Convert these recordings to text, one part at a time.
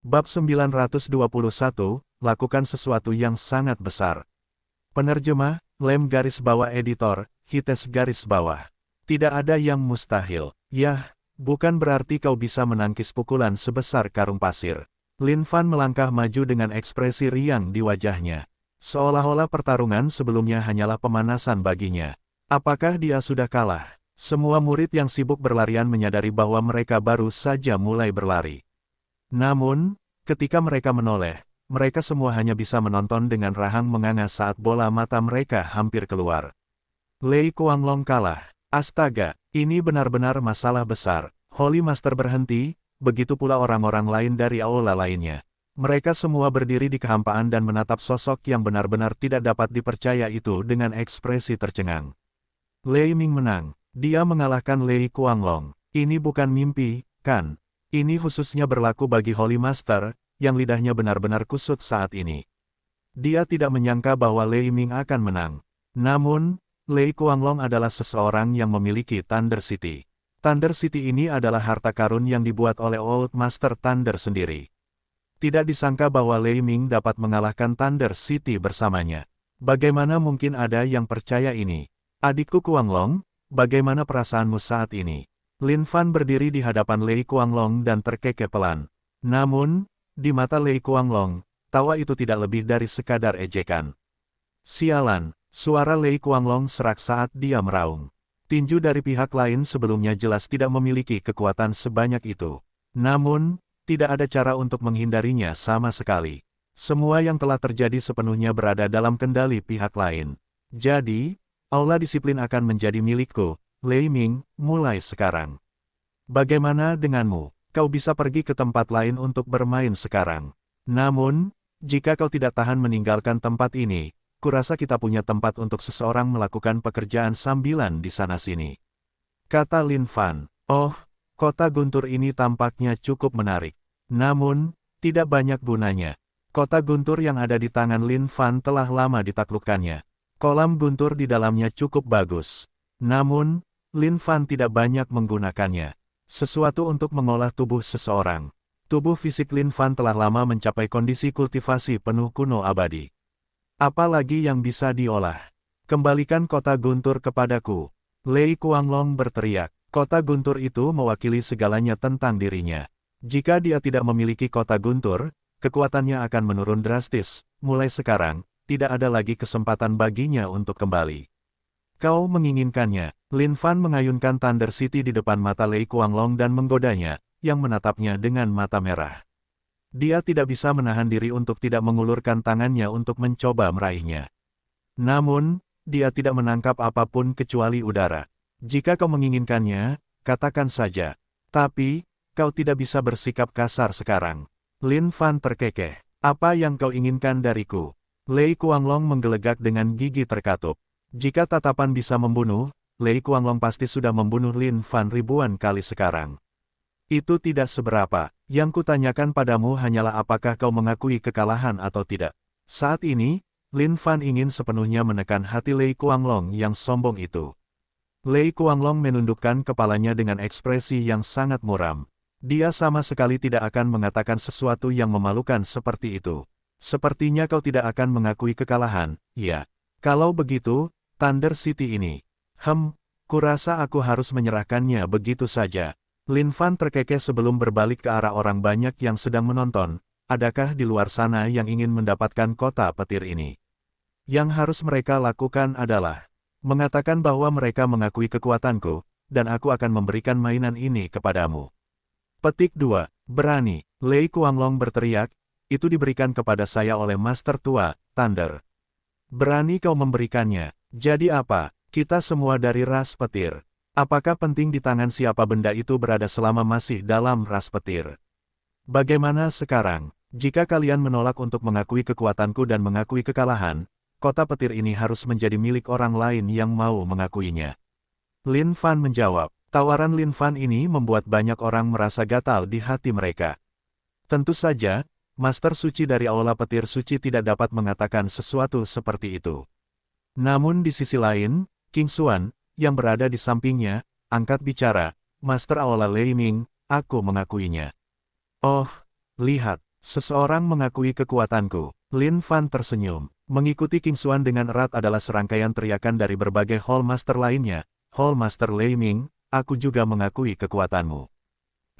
Bab 921, lakukan sesuatu yang sangat besar. Penerjemah, Lem garis bawah editor, Hites garis bawah. Tidak ada yang mustahil. Yah, bukan berarti kau bisa menangkis pukulan sebesar karung pasir. Lin Fan melangkah maju dengan ekspresi riang di wajahnya. Seolah-olah pertarungan sebelumnya hanyalah pemanasan baginya. Apakah dia sudah kalah? Semua murid yang sibuk berlarian menyadari bahwa mereka baru saja mulai berlari. Namun, ketika mereka menoleh, mereka semua hanya bisa menonton dengan rahang menganga saat bola mata mereka hampir keluar. Lei Kuanglong kalah. Astaga, ini benar-benar masalah besar. Holy Master berhenti, begitu pula orang-orang lain dari aula lainnya. Mereka semua berdiri di kehampaan dan menatap sosok yang benar-benar tidak dapat dipercaya itu dengan ekspresi tercengang. Lei Ming menang. Dia mengalahkan Lei Kuanglong. Ini bukan mimpi, kan? Ini khususnya berlaku bagi Holy Master, yang lidahnya benar-benar kusut saat ini. Dia tidak menyangka bahwa Lei Ming akan menang. Namun, Lei Kuanglong adalah seseorang yang memiliki Thunder City. Thunder City ini adalah harta karun yang dibuat oleh Old Master Thunder sendiri. Tidak disangka bahwa Lei Ming dapat mengalahkan Thunder City bersamanya. Bagaimana mungkin ada yang percaya ini? Adikku Kuanglong, bagaimana perasaanmu saat ini? Lin Fan berdiri di hadapan Lei Kuanglong dan terkekeh pelan. Namun, di mata Lei Kuanglong, tawa itu tidak lebih dari sekadar ejekan. Sialan, suara Lei Kuanglong serak saat dia meraung. Tinju dari pihak lain sebelumnya jelas tidak memiliki kekuatan sebanyak itu. Namun, tidak ada cara untuk menghindarinya sama sekali. Semua yang telah terjadi sepenuhnya berada dalam kendali pihak lain. Jadi, aula disiplin akan menjadi milikku. Lei Ming, mulai sekarang. Bagaimana denganmu? Kau bisa pergi ke tempat lain untuk bermain sekarang. Namun, jika kau tidak tahan meninggalkan tempat ini, kurasa kita punya tempat untuk seseorang melakukan pekerjaan sambilan di sana-sini. Kata Lin Fan. Oh, kota guntur ini tampaknya cukup menarik. Namun, tidak banyak gunanya. Kota guntur yang ada di tangan Lin Fan telah lama ditaklukkannya. Kolam guntur di dalamnya cukup bagus. Namun, Lin Fan tidak banyak menggunakannya. Sesuatu untuk mengolah tubuh seseorang. Tubuh fisik Lin Fan telah lama mencapai kondisi kultivasi penuh kuno abadi. Apalagi yang bisa diolah? Kembalikan kota guntur kepadaku. Lei Kuanglong berteriak. Kota guntur itu mewakili segalanya tentang dirinya. Jika dia tidak memiliki kota guntur, kekuatannya akan menurun drastis. Mulai sekarang, tidak ada lagi kesempatan baginya untuk kembali. Kau menginginkannya. Lin Fan mengayunkan Thunder City di depan mata Lei Kuanglong dan menggodanya, yang menatapnya dengan mata merah. Dia tidak bisa menahan diri untuk tidak mengulurkan tangannya untuk mencoba meraihnya. Namun, dia tidak menangkap apapun kecuali udara. Jika kau menginginkannya, katakan saja. Tapi, kau tidak bisa bersikap kasar sekarang. Lin Fan terkekeh. Apa yang kau inginkan dariku? Lei Kuanglong menggelegak dengan gigi terkatup. Jika tatapan bisa membunuh, Lei Kuanglong pasti sudah membunuh Lin Fan ribuan kali sekarang. Itu tidak seberapa. Yang kutanyakan padamu hanyalah apakah kau mengakui kekalahan atau tidak. Saat ini, Lin Fan ingin sepenuhnya menekan hati Lei Kuanglong yang sombong itu. Lei Kuanglong menundukkan kepalanya dengan ekspresi yang sangat muram. Dia sama sekali tidak akan mengatakan sesuatu yang memalukan seperti itu. Sepertinya kau tidak akan mengakui kekalahan, ya. Kalau begitu, Thunder City ini. Kurasa aku harus menyerahkannya begitu saja. Lin Fan terkekeh sebelum berbalik ke arah orang banyak yang sedang menonton. Adakah di luar sana yang ingin mendapatkan kota petir ini? Yang harus mereka lakukan adalah mengatakan bahwa mereka mengakui kekuatanku, dan aku akan memberikan mainan ini kepadamu. Petik 2. Berani. Lei Kuanglong berteriak, itu diberikan kepada saya oleh Master Tua, Thunder. Berani kau memberikannya. Jadi apa? Kita semua dari ras petir. Apakah penting di tangan siapa benda itu berada selama masih dalam ras petir? Bagaimana sekarang? Jika kalian menolak untuk mengakui kekuatanku dan mengakui kekalahan, kota petir ini harus menjadi milik orang lain yang mau mengakuinya. Lin Fan menjawab. Tawaran Lin Fan ini membuat banyak orang merasa gatal di hati mereka. Tentu saja, Master Suci dari Aula Petir Suci tidak dapat mengatakan sesuatu seperti itu. Namun di sisi lain, King Xuan, yang berada di sampingnya, angkat bicara, Master Aula Lei Ming, aku mengakuinya. Oh, lihat, Seseorang mengakui kekuatanku. Lin Fan tersenyum. Mengikuti King Xuan dengan erat adalah serangkaian teriakan dari berbagai Hall Master lainnya. Hall Master Lei Ming, aku juga mengakui kekuatanmu.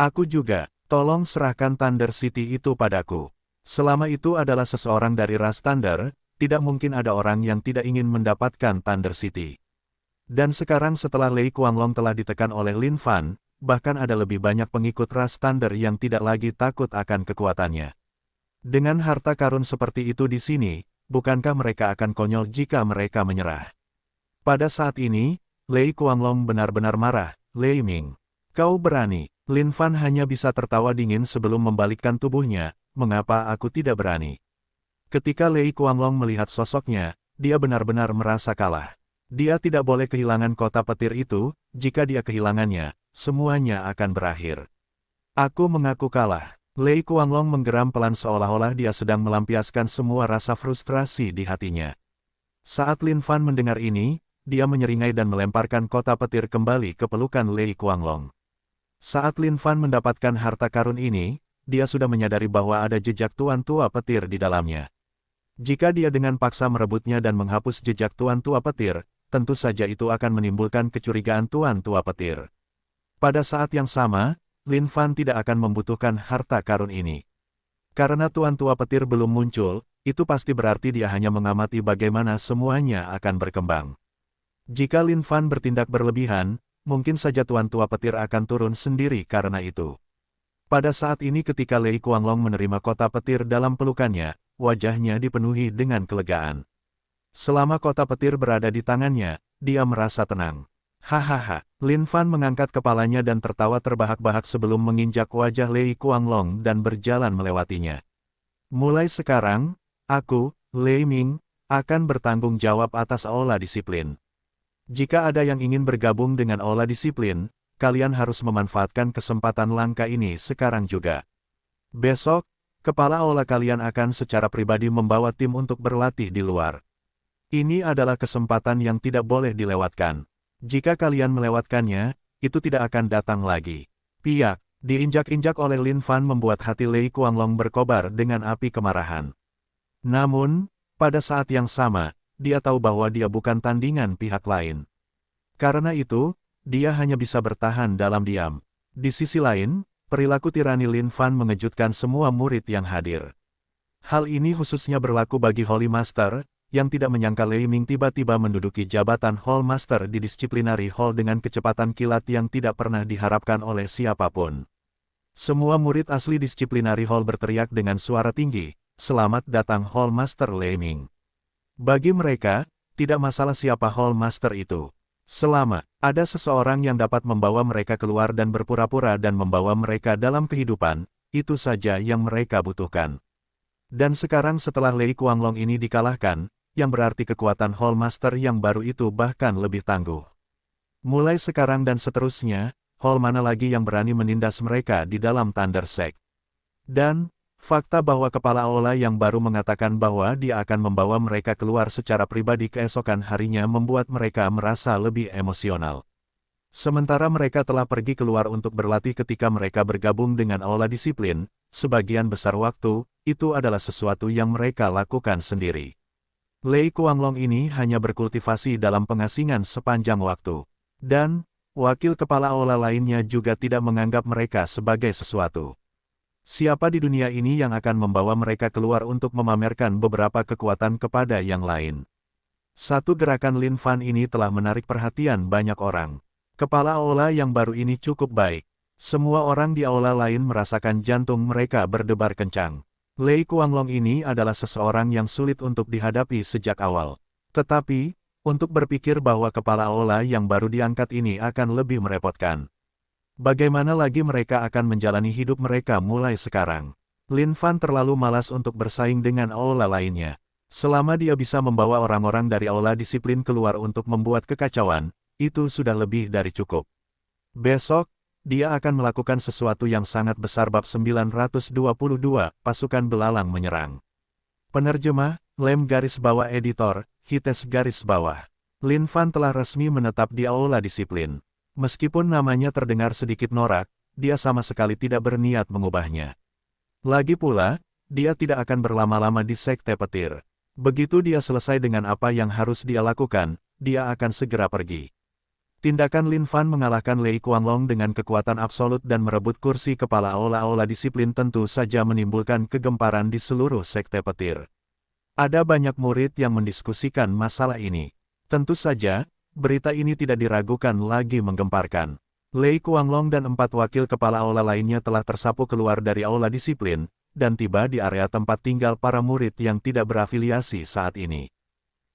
Aku juga, tolong serahkan Thunder City itu padaku. Selama itu adalah seseorang dari ras Thunder, tidak mungkin ada orang yang tidak ingin mendapatkan Thunder City. Dan sekarang setelah Lei Kuanglong telah ditekan oleh Lin Fan, bahkan ada lebih banyak pengikut ras Thunder yang tidak lagi takut akan kekuatannya. Dengan harta karun seperti itu di sini, bukankah mereka akan konyol jika mereka menyerah? Pada saat ini, Lei Kuanglong benar-benar marah. Lei Ming, kau berani. Lin Fan hanya bisa tertawa dingin sebelum membalikkan tubuhnya. Mengapa aku tidak berani? Ketika Lei Kuanglong melihat sosoknya, dia benar-benar merasa kalah. Dia tidak boleh kehilangan kota petir itu, jika dia kehilangannya, semuanya akan berakhir. Aku mengaku kalah. Lei Kuanglong menggeram pelan seolah-olah dia sedang melampiaskan semua rasa frustrasi di hatinya. Saat Lin Fan mendengar ini, dia menyeringai dan melemparkan kota petir kembali ke pelukan Lei Kuanglong. Saat Lin Fan mendapatkan harta karun ini, dia sudah menyadari bahwa ada jejak Tuan Tua Petir di dalamnya. Jika dia dengan paksa merebutnya dan menghapus jejak Tuan Tua Petir, tentu saja itu akan menimbulkan kecurigaan Tuan Tua Petir. Pada saat yang sama, Lin Fan tidak akan membutuhkan harta karun ini. Karena Tuan Tua Petir belum muncul, itu pasti berarti dia hanya mengamati bagaimana semuanya akan berkembang. Jika Lin Fan bertindak berlebihan, mungkin saja Tuan Tua Petir akan turun sendiri karena itu. Pada saat ini ketika Lei Kuanglong menerima kota petir dalam pelukannya, wajahnya dipenuhi dengan kelegaan. Selama kota petir berada di tangannya, dia merasa tenang. Hahaha, Lin Fan mengangkat kepalanya dan tertawa terbahak-bahak sebelum menginjak wajah Lei Kuanglong dan berjalan melewatinya. Mulai sekarang, aku, Lei Ming, akan bertanggung jawab atas Aula Disiplin. Jika ada yang ingin bergabung dengan Aula Disiplin, kalian harus memanfaatkan kesempatan langka ini sekarang juga. Besok, kepala Aula kalian akan secara pribadi membawa tim untuk berlatih di luar. Ini adalah kesempatan yang tidak boleh dilewatkan. Jika kalian melewatkannya, itu tidak akan datang lagi. Piak, diinjak-injak oleh Lin Fan membuat hati Lei Kuanglong berkobar dengan api kemarahan. Namun, pada saat yang sama, dia tahu bahwa dia bukan tandingan pihak lain. Karena itu, dia hanya bisa bertahan dalam diam. Di sisi lain, perilaku tirani Lin Fan mengejutkan semua murid yang hadir. Hal ini khususnya berlaku bagi Holy Master, yang tidak menyangka Lei Ming tiba-tiba menduduki jabatan Hall Master di Disciplinary Hall dengan kecepatan kilat yang tidak pernah diharapkan oleh siapapun. Semua murid asli Disciplinary Hall berteriak dengan suara tinggi, "Selamat datang Hall Master Lei Ming." Bagi mereka, tidak masalah siapa Hall Master itu. Selama ada seseorang yang dapat membawa mereka keluar dan berpura-pura dan membawa mereka dalam kehidupan, itu saja yang mereka butuhkan. Dan sekarang setelah Lei Kuanglong ini dikalahkan, yang berarti kekuatan Hall Master yang baru itu bahkan lebih tangguh. Mulai sekarang dan seterusnya, Hall mana lagi yang berani menindas mereka di dalam Thunder Sect? Dan, fakta bahwa kepala Aula yang baru mengatakan bahwa dia akan membawa mereka keluar secara pribadi keesokan harinya membuat mereka merasa lebih emosional. Sementara mereka telah pergi keluar untuk berlatih ketika mereka bergabung dengan Aula Disiplin, sebagian besar waktu, itu adalah sesuatu yang mereka lakukan sendiri. Lei Kuanglong ini hanya berkultivasi dalam pengasingan sepanjang waktu. Dan, wakil kepala Aula lainnya juga tidak menganggap mereka sebagai sesuatu. Siapa di dunia ini yang akan membawa mereka keluar untuk memamerkan beberapa kekuatan kepada yang lain? Satu gerakan Lin Fan ini telah menarik perhatian banyak orang. Kepala Aula yang baru ini cukup baik. Semua orang di Aula lain merasakan jantung mereka berdebar kencang. Lei Kuanglong ini adalah seseorang yang sulit untuk dihadapi sejak awal. Tetapi, untuk berpikir bahwa kepala Aula yang baru diangkat ini akan lebih merepotkan. Bagaimana lagi mereka akan menjalani hidup mereka mulai sekarang? Lin Fan terlalu malas untuk bersaing dengan Aula lainnya. Selama dia bisa membawa orang-orang dari Aula Disiplin keluar untuk membuat kekacauan, itu sudah lebih dari cukup. Besok, dia akan melakukan sesuatu yang sangat besar. Bab 922, Pasukan Belalang Menyerang. Penerjemah, Lem garis bawah editor, Hites garis bawah. Lin Fan telah resmi menetap di Aula Disiplin. Meskipun namanya terdengar sedikit norak, dia sama sekali tidak berniat mengubahnya. Lagi pula, dia tidak akan berlama-lama di Sekte Petir. Begitu dia selesai dengan apa yang harus dia lakukan, dia akan segera pergi. Tindakan Lin Fan mengalahkan Lei Qianglong dengan kekuatan absolut dan merebut kursi kepala aula-aula disiplin tentu saja menimbulkan kegemparan di seluruh Sekte Petir. Ada banyak murid yang mendiskusikan masalah ini. Tentu saja, berita ini tidak diragukan lagi menggemparkan. Lei Qianglong dan 4 wakil kepala aula lainnya telah tersapu keluar dari aula disiplin, dan tiba di area tempat tinggal para murid yang tidak berafiliasi saat ini.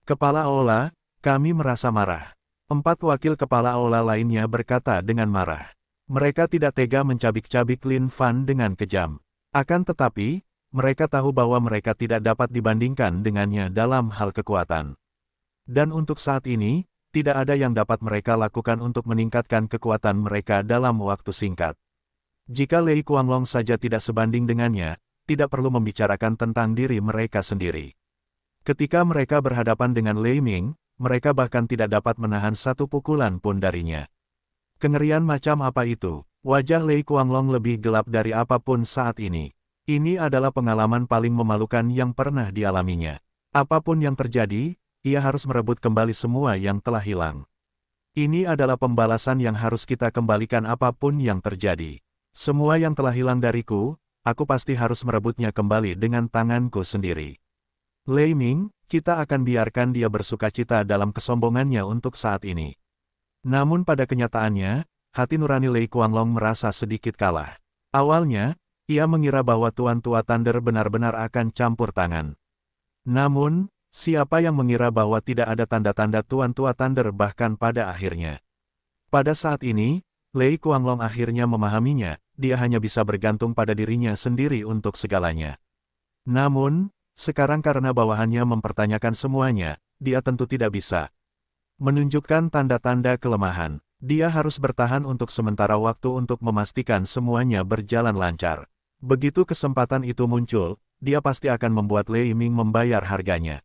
Kepala aula, kami merasa marah. 4 wakil kepala aula lainnya berkata dengan marah. Mereka tidak tega mencabik-cabik Lin Fan dengan kejam. Akan tetapi, mereka tahu bahwa mereka tidak dapat dibandingkan dengannya dalam hal kekuatan. Dan untuk saat ini, tidak ada yang dapat mereka lakukan untuk meningkatkan kekuatan mereka dalam waktu singkat. Jika Lei Qianglong saja tidak sebanding dengannya, tidak perlu membicarakan tentang diri mereka sendiri. Ketika mereka berhadapan dengan Lei Ming, mereka bahkan tidak dapat menahan satu pukulan pun darinya. Kengerian macam apa itu? Wajah Lei Qianglong lebih gelap dari apapun saat ini. Ini adalah pengalaman paling memalukan yang pernah dialaminya. Apapun yang terjadi, ia harus merebut kembali semua yang telah hilang. Ini adalah pembalasan yang harus kita kembalikan apapun yang terjadi. Semua yang telah hilang dariku, aku pasti harus merebutnya kembali dengan tanganku sendiri. Lei Ming, kita akan biarkan dia bersukacita dalam kesombongannya untuk saat ini. Namun pada kenyataannya, hati nurani Lei Qianglong merasa sedikit kalah. Awalnya, ia mengira bahwa Tuan Tua Thunder benar-benar akan campur tangan. Namun, siapa yang mengira bahwa tidak ada tanda-tanda Tuan Tua Thunder bahkan pada akhirnya. Pada saat ini, Lei Qianglong akhirnya memahaminya, dia hanya bisa bergantung pada dirinya sendiri untuk segalanya. Namun, sekarang karena bawahannya mempertanyakan semuanya, dia tentu tidak bisa menunjukkan tanda-tanda kelemahan. Dia harus bertahan untuk sementara waktu untuk memastikan semuanya berjalan lancar. Begitu kesempatan itu muncul, dia pasti akan membuat Lei Ming membayar harganya.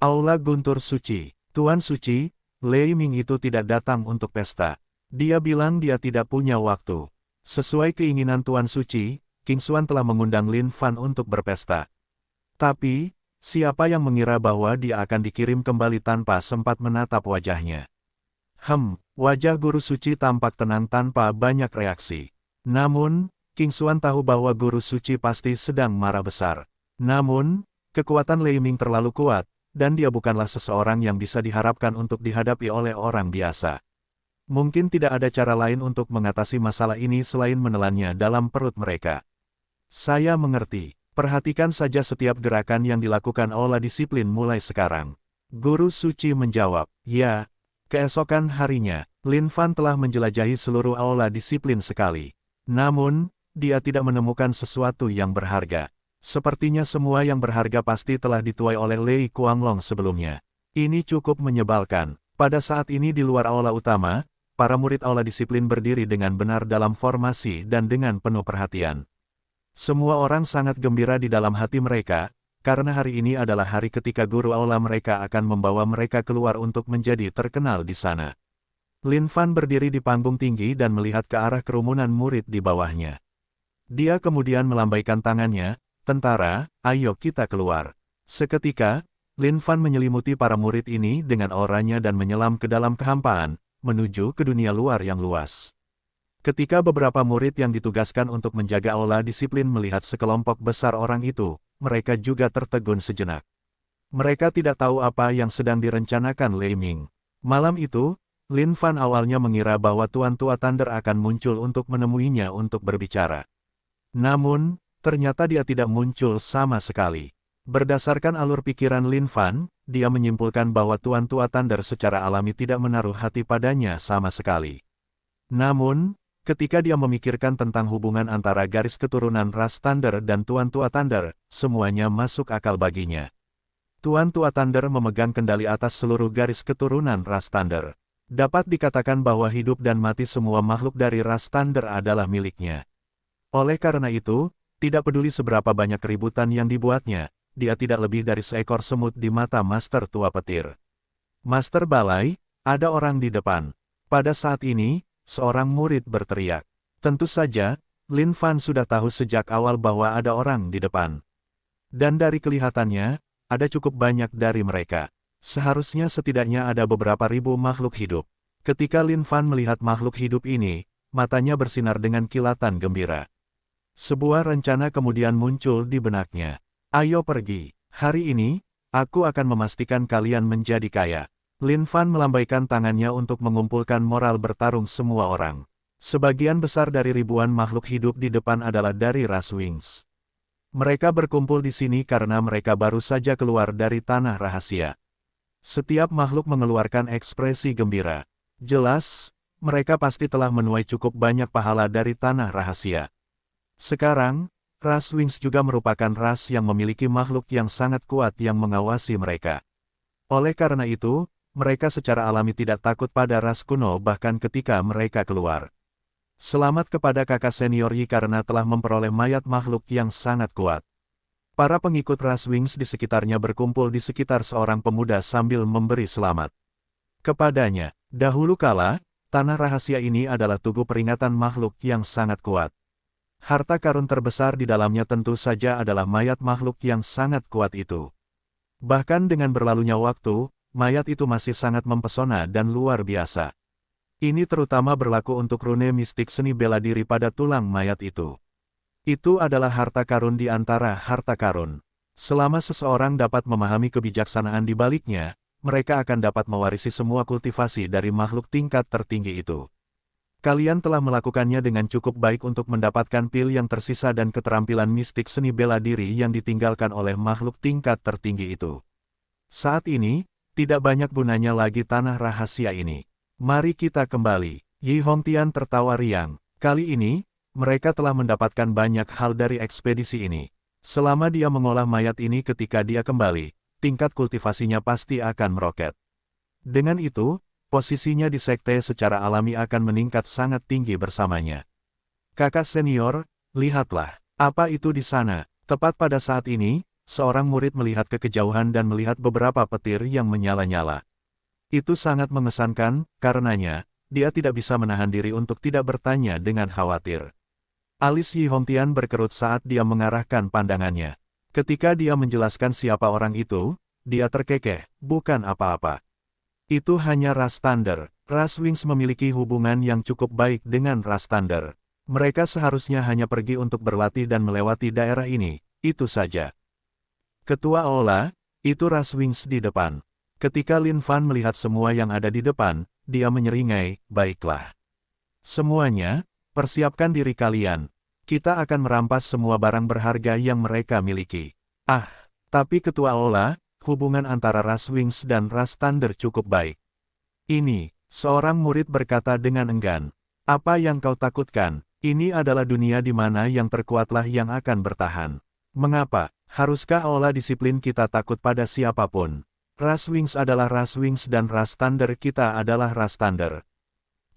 Aula Guntur Suci. Tuan Suci, Lei Ming itu tidak datang untuk pesta. Dia bilang dia tidak punya waktu. Sesuai keinginan Tuan Suci, King Xuan telah mengundang Lin Fan untuk berpesta. Tapi, siapa yang mengira bahwa dia akan dikirim kembali tanpa sempat menatap wajahnya? Wajah Guru Suci tampak tenang tanpa banyak reaksi. Namun, King Xuan tahu bahwa Guru Suci pasti sedang marah besar. Namun, kekuatan Lei Ming terlalu kuat, dan dia bukanlah seseorang yang bisa diharapkan untuk dihadapi oleh orang biasa. Mungkin tidak ada cara lain untuk mengatasi masalah ini selain menelannya dalam perut mereka. Saya mengerti. Perhatikan saja setiap gerakan yang dilakukan aula disiplin mulai sekarang. Guru Suci menjawab, ya. Keesokan harinya, Lin Fan telah menjelajahi seluruh aula disiplin sekali. Namun, dia tidak menemukan sesuatu yang berharga. Sepertinya semua yang berharga pasti telah dituai oleh Lei Qianglong sebelumnya. Ini cukup menyebalkan. Pada saat ini di luar aula utama, para murid aula disiplin berdiri dengan benar dalam formasi dan dengan penuh perhatian. Semua orang sangat gembira di dalam hati mereka, karena hari ini adalah hari ketika guru aula mereka akan membawa mereka keluar untuk menjadi terkenal di sana. Lin Fan berdiri di panggung tinggi dan melihat ke arah kerumunan murid di bawahnya. Dia kemudian melambaikan tangannya, tentara, ayo kita keluar. Seketika, Lin Fan menyelimuti para murid ini dengan auranya dan menyelam ke dalam kehampaan, menuju ke dunia luar yang luas. Ketika beberapa murid yang ditugaskan untuk menjaga aula disiplin melihat sekelompok besar orang itu, mereka juga tertegun sejenak. Mereka tidak tahu apa yang sedang direncanakan Lei Ming. Malam itu, Lin Fan awalnya mengira bahwa Tuan Tua Thunder akan muncul untuk menemuinya untuk berbicara. Namun, ternyata dia tidak muncul sama sekali. Berdasarkan alur pikiran Lin Fan, dia menyimpulkan bahwa Tuan Tua Thunder secara alami tidak menaruh hati padanya sama sekali. Namun, ketika dia memikirkan tentang hubungan antara garis keturunan ras Thunder dan Tuan Tua Thunder, semuanya masuk akal baginya. Tuan Tua Thunder memegang kendali atas seluruh garis keturunan ras Thunder. Dapat dikatakan bahwa hidup dan mati semua makhluk dari ras Thunder adalah miliknya. Oleh karena itu, tidak peduli seberapa banyak keributan yang dibuatnya, dia tidak lebih dari seekor semut di mata Master Tua Petir. Master Balai, ada orang di depan. Pada saat ini, seorang murid berteriak. Tentu saja, Lin Fan sudah tahu sejak awal bahwa ada orang di depan. Dan dari kelihatannya, ada cukup banyak dari mereka. Seharusnya setidaknya ada beberapa ribu makhluk hidup. Ketika Lin Fan melihat makhluk hidup ini, matanya bersinar dengan kilatan gembira. Sebuah rencana kemudian muncul di benaknya. Ayo pergi. Hari ini, aku akan memastikan kalian menjadi kaya. Lin Fan melambaikan tangannya untuk mengumpulkan moral bertarung semua orang. Sebagian besar dari ribuan makhluk hidup di depan adalah dari ras Wings. Mereka berkumpul di sini karena mereka baru saja keluar dari tanah rahasia. Setiap makhluk mengeluarkan ekspresi gembira. Jelas, mereka pasti telah menuai cukup banyak pahala dari tanah rahasia. Sekarang, ras Wings juga merupakan ras yang memiliki makhluk yang sangat kuat yang mengawasi mereka. Oleh karena itu, mereka secara alami tidak takut pada ras kuno bahkan ketika mereka keluar. Selamat kepada kakak senior Yi karena telah memperoleh mayat makhluk yang sangat kuat. Para pengikut ras Wings di sekitarnya berkumpul di sekitar seorang pemuda sambil memberi selamat kepadanya. Dahulu kala, tanah rahasia ini adalah tugu peringatan makhluk yang sangat kuat. Harta karun terbesar di dalamnya tentu saja adalah mayat makhluk yang sangat kuat itu. Bahkan dengan berlalunya waktu, mayat itu masih sangat mempesona dan luar biasa. Ini terutama berlaku untuk rune mistik seni bela diri pada tulang mayat itu. Itu adalah harta karun di antara harta karun. Selama seseorang dapat memahami kebijaksanaan di baliknya, mereka akan dapat mewarisi semua kultivasi dari makhluk tingkat tertinggi itu. Kalian telah melakukannya dengan cukup baik untuk mendapatkan pil yang tersisa dan keterampilan mistik seni bela diri yang ditinggalkan oleh makhluk tingkat tertinggi itu. Saat ini, tidak banyak gunanya lagi tanah rahasia ini. Mari kita kembali. Yi Hongtian tertawa riang. Kali ini, mereka telah mendapatkan banyak hal dari ekspedisi ini. Selama dia mengolah mayat ini ketika dia kembali, tingkat kultivasinya pasti akan meroket. Dengan itu, posisinya di sekte secara alami akan meningkat sangat tinggi bersamanya. Kakak senior, lihatlah, apa itu di sana? Tepat pada saat ini, seorang murid melihat ke kejauhan dan melihat beberapa petir yang menyala-nyala. Itu sangat mengesankan, karenanya, dia tidak bisa menahan diri untuk tidak bertanya dengan khawatir. Alis Yi Hongtian berkerut saat dia mengarahkan pandangannya. Ketika dia menjelaskan siapa orang itu, dia terkekeh, bukan apa-apa. Itu hanya ras Thunder. Ras Wings memiliki hubungan yang cukup baik dengan ras Thunder. Mereka seharusnya hanya pergi untuk berlatih dan melewati daerah ini, itu saja. Ketua Ola, itu ras Wings di depan. Ketika Lin Fan melihat semua yang ada di depan, dia menyeringai, baiklah. Semuanya, persiapkan diri kalian. Kita akan merampas semua barang berharga yang mereka miliki. Ah, tapi Ketua Ola, hubungan antara ras Wings dan ras Thunder cukup baik. Ini, seorang murid berkata dengan enggan. Apa yang kau takutkan? Ini adalah dunia di mana yang terkuatlah yang akan bertahan. Mengapa? Haruskah Ola disiplin kita takut pada siapapun? Ras Wings adalah ras Wings dan ras Thunder kita adalah ras Thunder.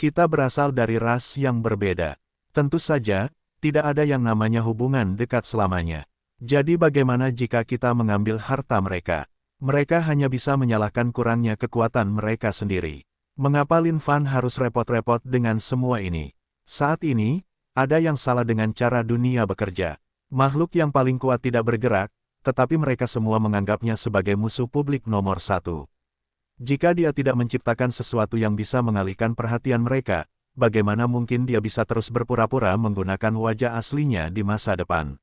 Kita berasal dari ras yang berbeda. Tentu saja, tidak ada yang namanya hubungan dekat selamanya. Jadi bagaimana jika kita mengambil harta mereka? Mereka hanya bisa menyalahkan kurangnya kekuatan mereka sendiri. Mengapa Lin Fan harus repot-repot dengan semua ini? Saat ini, ada yang salah dengan cara dunia bekerja. Makhluk yang paling kuat tidak bergerak, tetapi mereka semua menganggapnya sebagai musuh publik nomor satu. Jika dia tidak menciptakan sesuatu yang bisa mengalihkan perhatian mereka, bagaimana mungkin dia bisa terus berpura-pura menggunakan wajah aslinya di masa depan?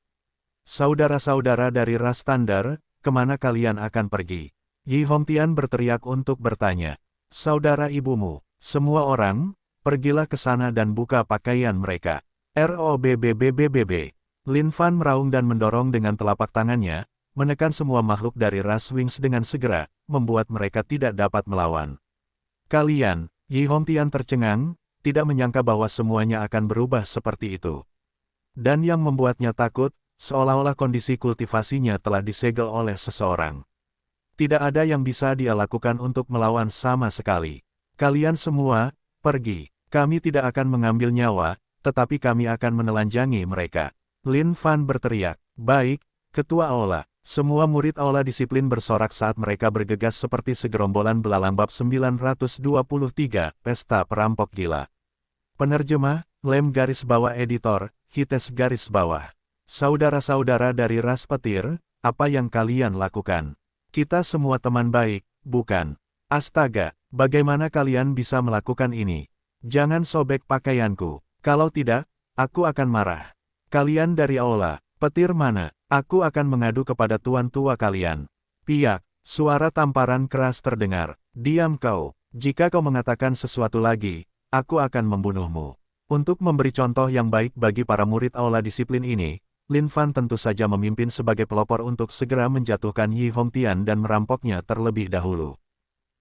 Saudara-saudara dari ras Thunder, kemana kalian akan pergi? Yi Hongtian berteriak untuk bertanya. Saudara ibumu, semua orang, pergilah ke sana dan buka pakaian mereka. ROBBBBBB. Lin Fan meraung dan mendorong dengan telapak tangannya, menekan semua makhluk dari ras Wings dengan segera, membuat mereka tidak dapat melawan. Kalian, Yi Hongtian tercengang, tidak menyangka bahwa semuanya akan berubah seperti itu. Dan yang membuatnya takut, seolah-olah kondisi kultivasinya telah disegel oleh seseorang. Tidak ada yang bisa dia lakukan untuk melawan sama sekali. Kalian semua, pergi. Kami tidak akan mengambil nyawa, tetapi kami akan menelanjangi mereka. Lin Fan berteriak. Baik, Ketua Aula. Semua murid Aula disiplin bersorak saat mereka bergegas seperti segerombolan belalang bab 923, Pesta Perampok Gila. Penerjemah, Lem garis bawah editor, Hites garis bawah. Saudara-saudara dari ras petir, apa yang kalian lakukan? Kita semua teman baik, bukan? Astaga, bagaimana kalian bisa melakukan ini? Jangan sobek pakaianku. Kalau tidak, aku akan marah. Kalian dari aula, petir mana? Aku akan mengadu kepada tuan tua kalian. Piak, suara tamparan keras terdengar. Diam kau. Jika kau mengatakan sesuatu lagi, aku akan membunuhmu. Untuk memberi contoh yang baik bagi para murid aula disiplin ini, Lin Fan tentu saja memimpin sebagai pelopor untuk segera menjatuhkan Yi Hongtian dan merampoknya terlebih dahulu.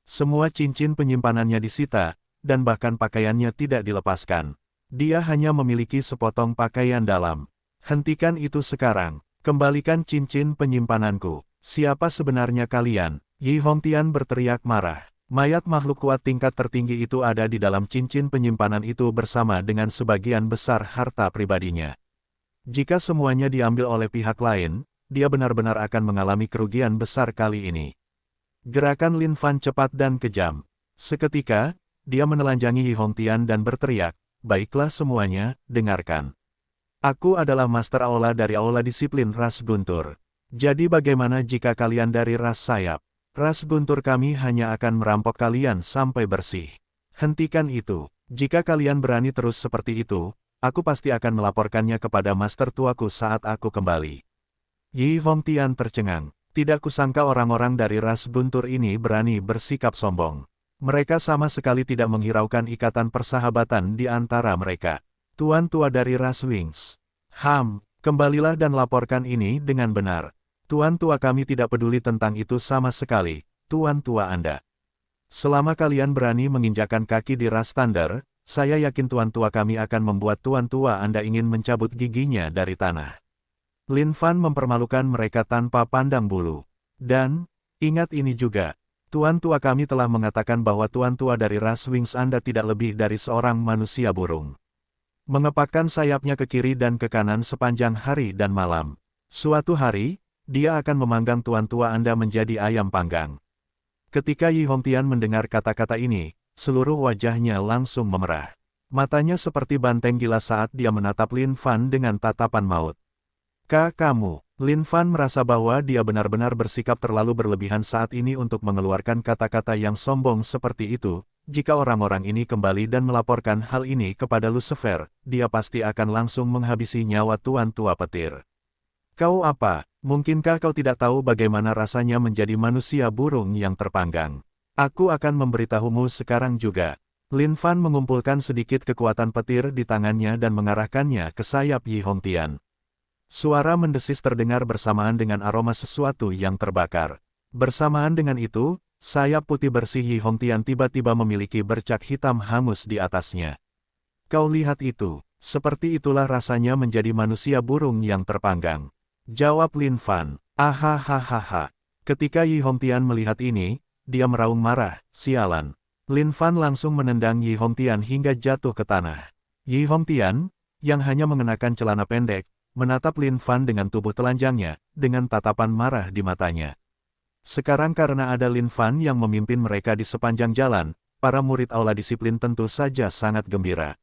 Semua cincin penyimpanannya disita, dan bahkan pakaiannya tidak dilepaskan. Dia hanya memiliki sepotong pakaian dalam. Hentikan itu sekarang, kembalikan cincin penyimpananku. Siapa sebenarnya kalian? Yi Hongtian berteriak marah. Mayat makhluk kuat tingkat tertinggi itu ada di dalam cincin penyimpanan itu bersama dengan sebagian besar harta pribadinya. Jika semuanya diambil oleh pihak lain, dia benar-benar akan mengalami kerugian besar kali ini. Gerakan Lin Fan cepat dan kejam. Seketika, dia menelanjangi Yi Hongtian dan berteriak, "Baiklah semuanya, dengarkan. Aku adalah Master Aula dari Aula Disiplin Ras Guntur. Jadi bagaimana jika kalian dari ras sayap? Ras Guntur kami hanya akan merampok kalian sampai bersih. Hentikan itu. Jika kalian berani terus seperti itu, aku pasti akan melaporkannya kepada master tuaku saat aku kembali." Yi Hongtian tercengang. Tidak kusangka orang-orang dari ras Guntur ini berani bersikap sombong. Mereka sama sekali tidak menghiraukan ikatan persahabatan di antara mereka. Tuan tua dari ras Wings. Kembalilah dan laporkan ini dengan benar. Tuan tua kami tidak peduli tentang itu sama sekali, tuan tua Anda. Selama kalian berani menginjakan kaki di ras Thunder, saya yakin tuan tua kami akan membuat tuan tua Anda ingin mencabut giginya dari tanah. Lin Fan mempermalukan mereka tanpa pandang bulu. Dan, ingat ini juga, tuan tua kami telah mengatakan bahwa tuan tua dari ras Wings Anda tidak lebih dari seorang manusia burung. Mengepakkan sayapnya ke kiri dan ke kanan sepanjang hari dan malam. Suatu hari, dia akan memanggang tuan tua Anda menjadi ayam panggang. Ketika Yi Hongtian mendengar kata-kata ini, seluruh wajahnya langsung memerah. Matanya seperti banteng gila saat dia menatap Lin Fan dengan tatapan maut. Kamu, Lin Fan merasa bahwa dia benar-benar bersikap terlalu berlebihan saat ini untuk mengeluarkan kata-kata yang sombong seperti itu. Jika orang-orang ini kembali dan melaporkan hal ini kepada Lucifer, dia pasti akan langsung menghabisi nyawa tuan tua petir. Kau apa? Mungkinkah kau tidak tahu bagaimana rasanya menjadi manusia burung yang terpanggang? Aku akan memberitahumu sekarang juga. Lin Fan mengumpulkan sedikit kekuatan petir di tangannya dan mengarahkannya ke sayap Yi Hongtian. Suara mendesis terdengar bersamaan dengan aroma sesuatu yang terbakar. Bersamaan dengan itu, sayap putih bersih Yi Hongtian tiba-tiba memiliki bercak hitam hangus di atasnya. Kau lihat itu, seperti itulah rasanya menjadi manusia burung yang terpanggang. Jawab Lin Fan. Ahahaha. Ketika Yi Hongtian melihat ini, dia meraung marah, sialan. Lin Fan langsung menendang Yi Hongtian hingga jatuh ke tanah. Yi Hongtian, yang hanya mengenakan celana pendek, menatap Lin Fan dengan tubuh telanjangnya, dengan tatapan marah di matanya. Sekarang karena ada Lin Fan yang memimpin mereka di sepanjang jalan, para murid aula disiplin tentu saja sangat gembira.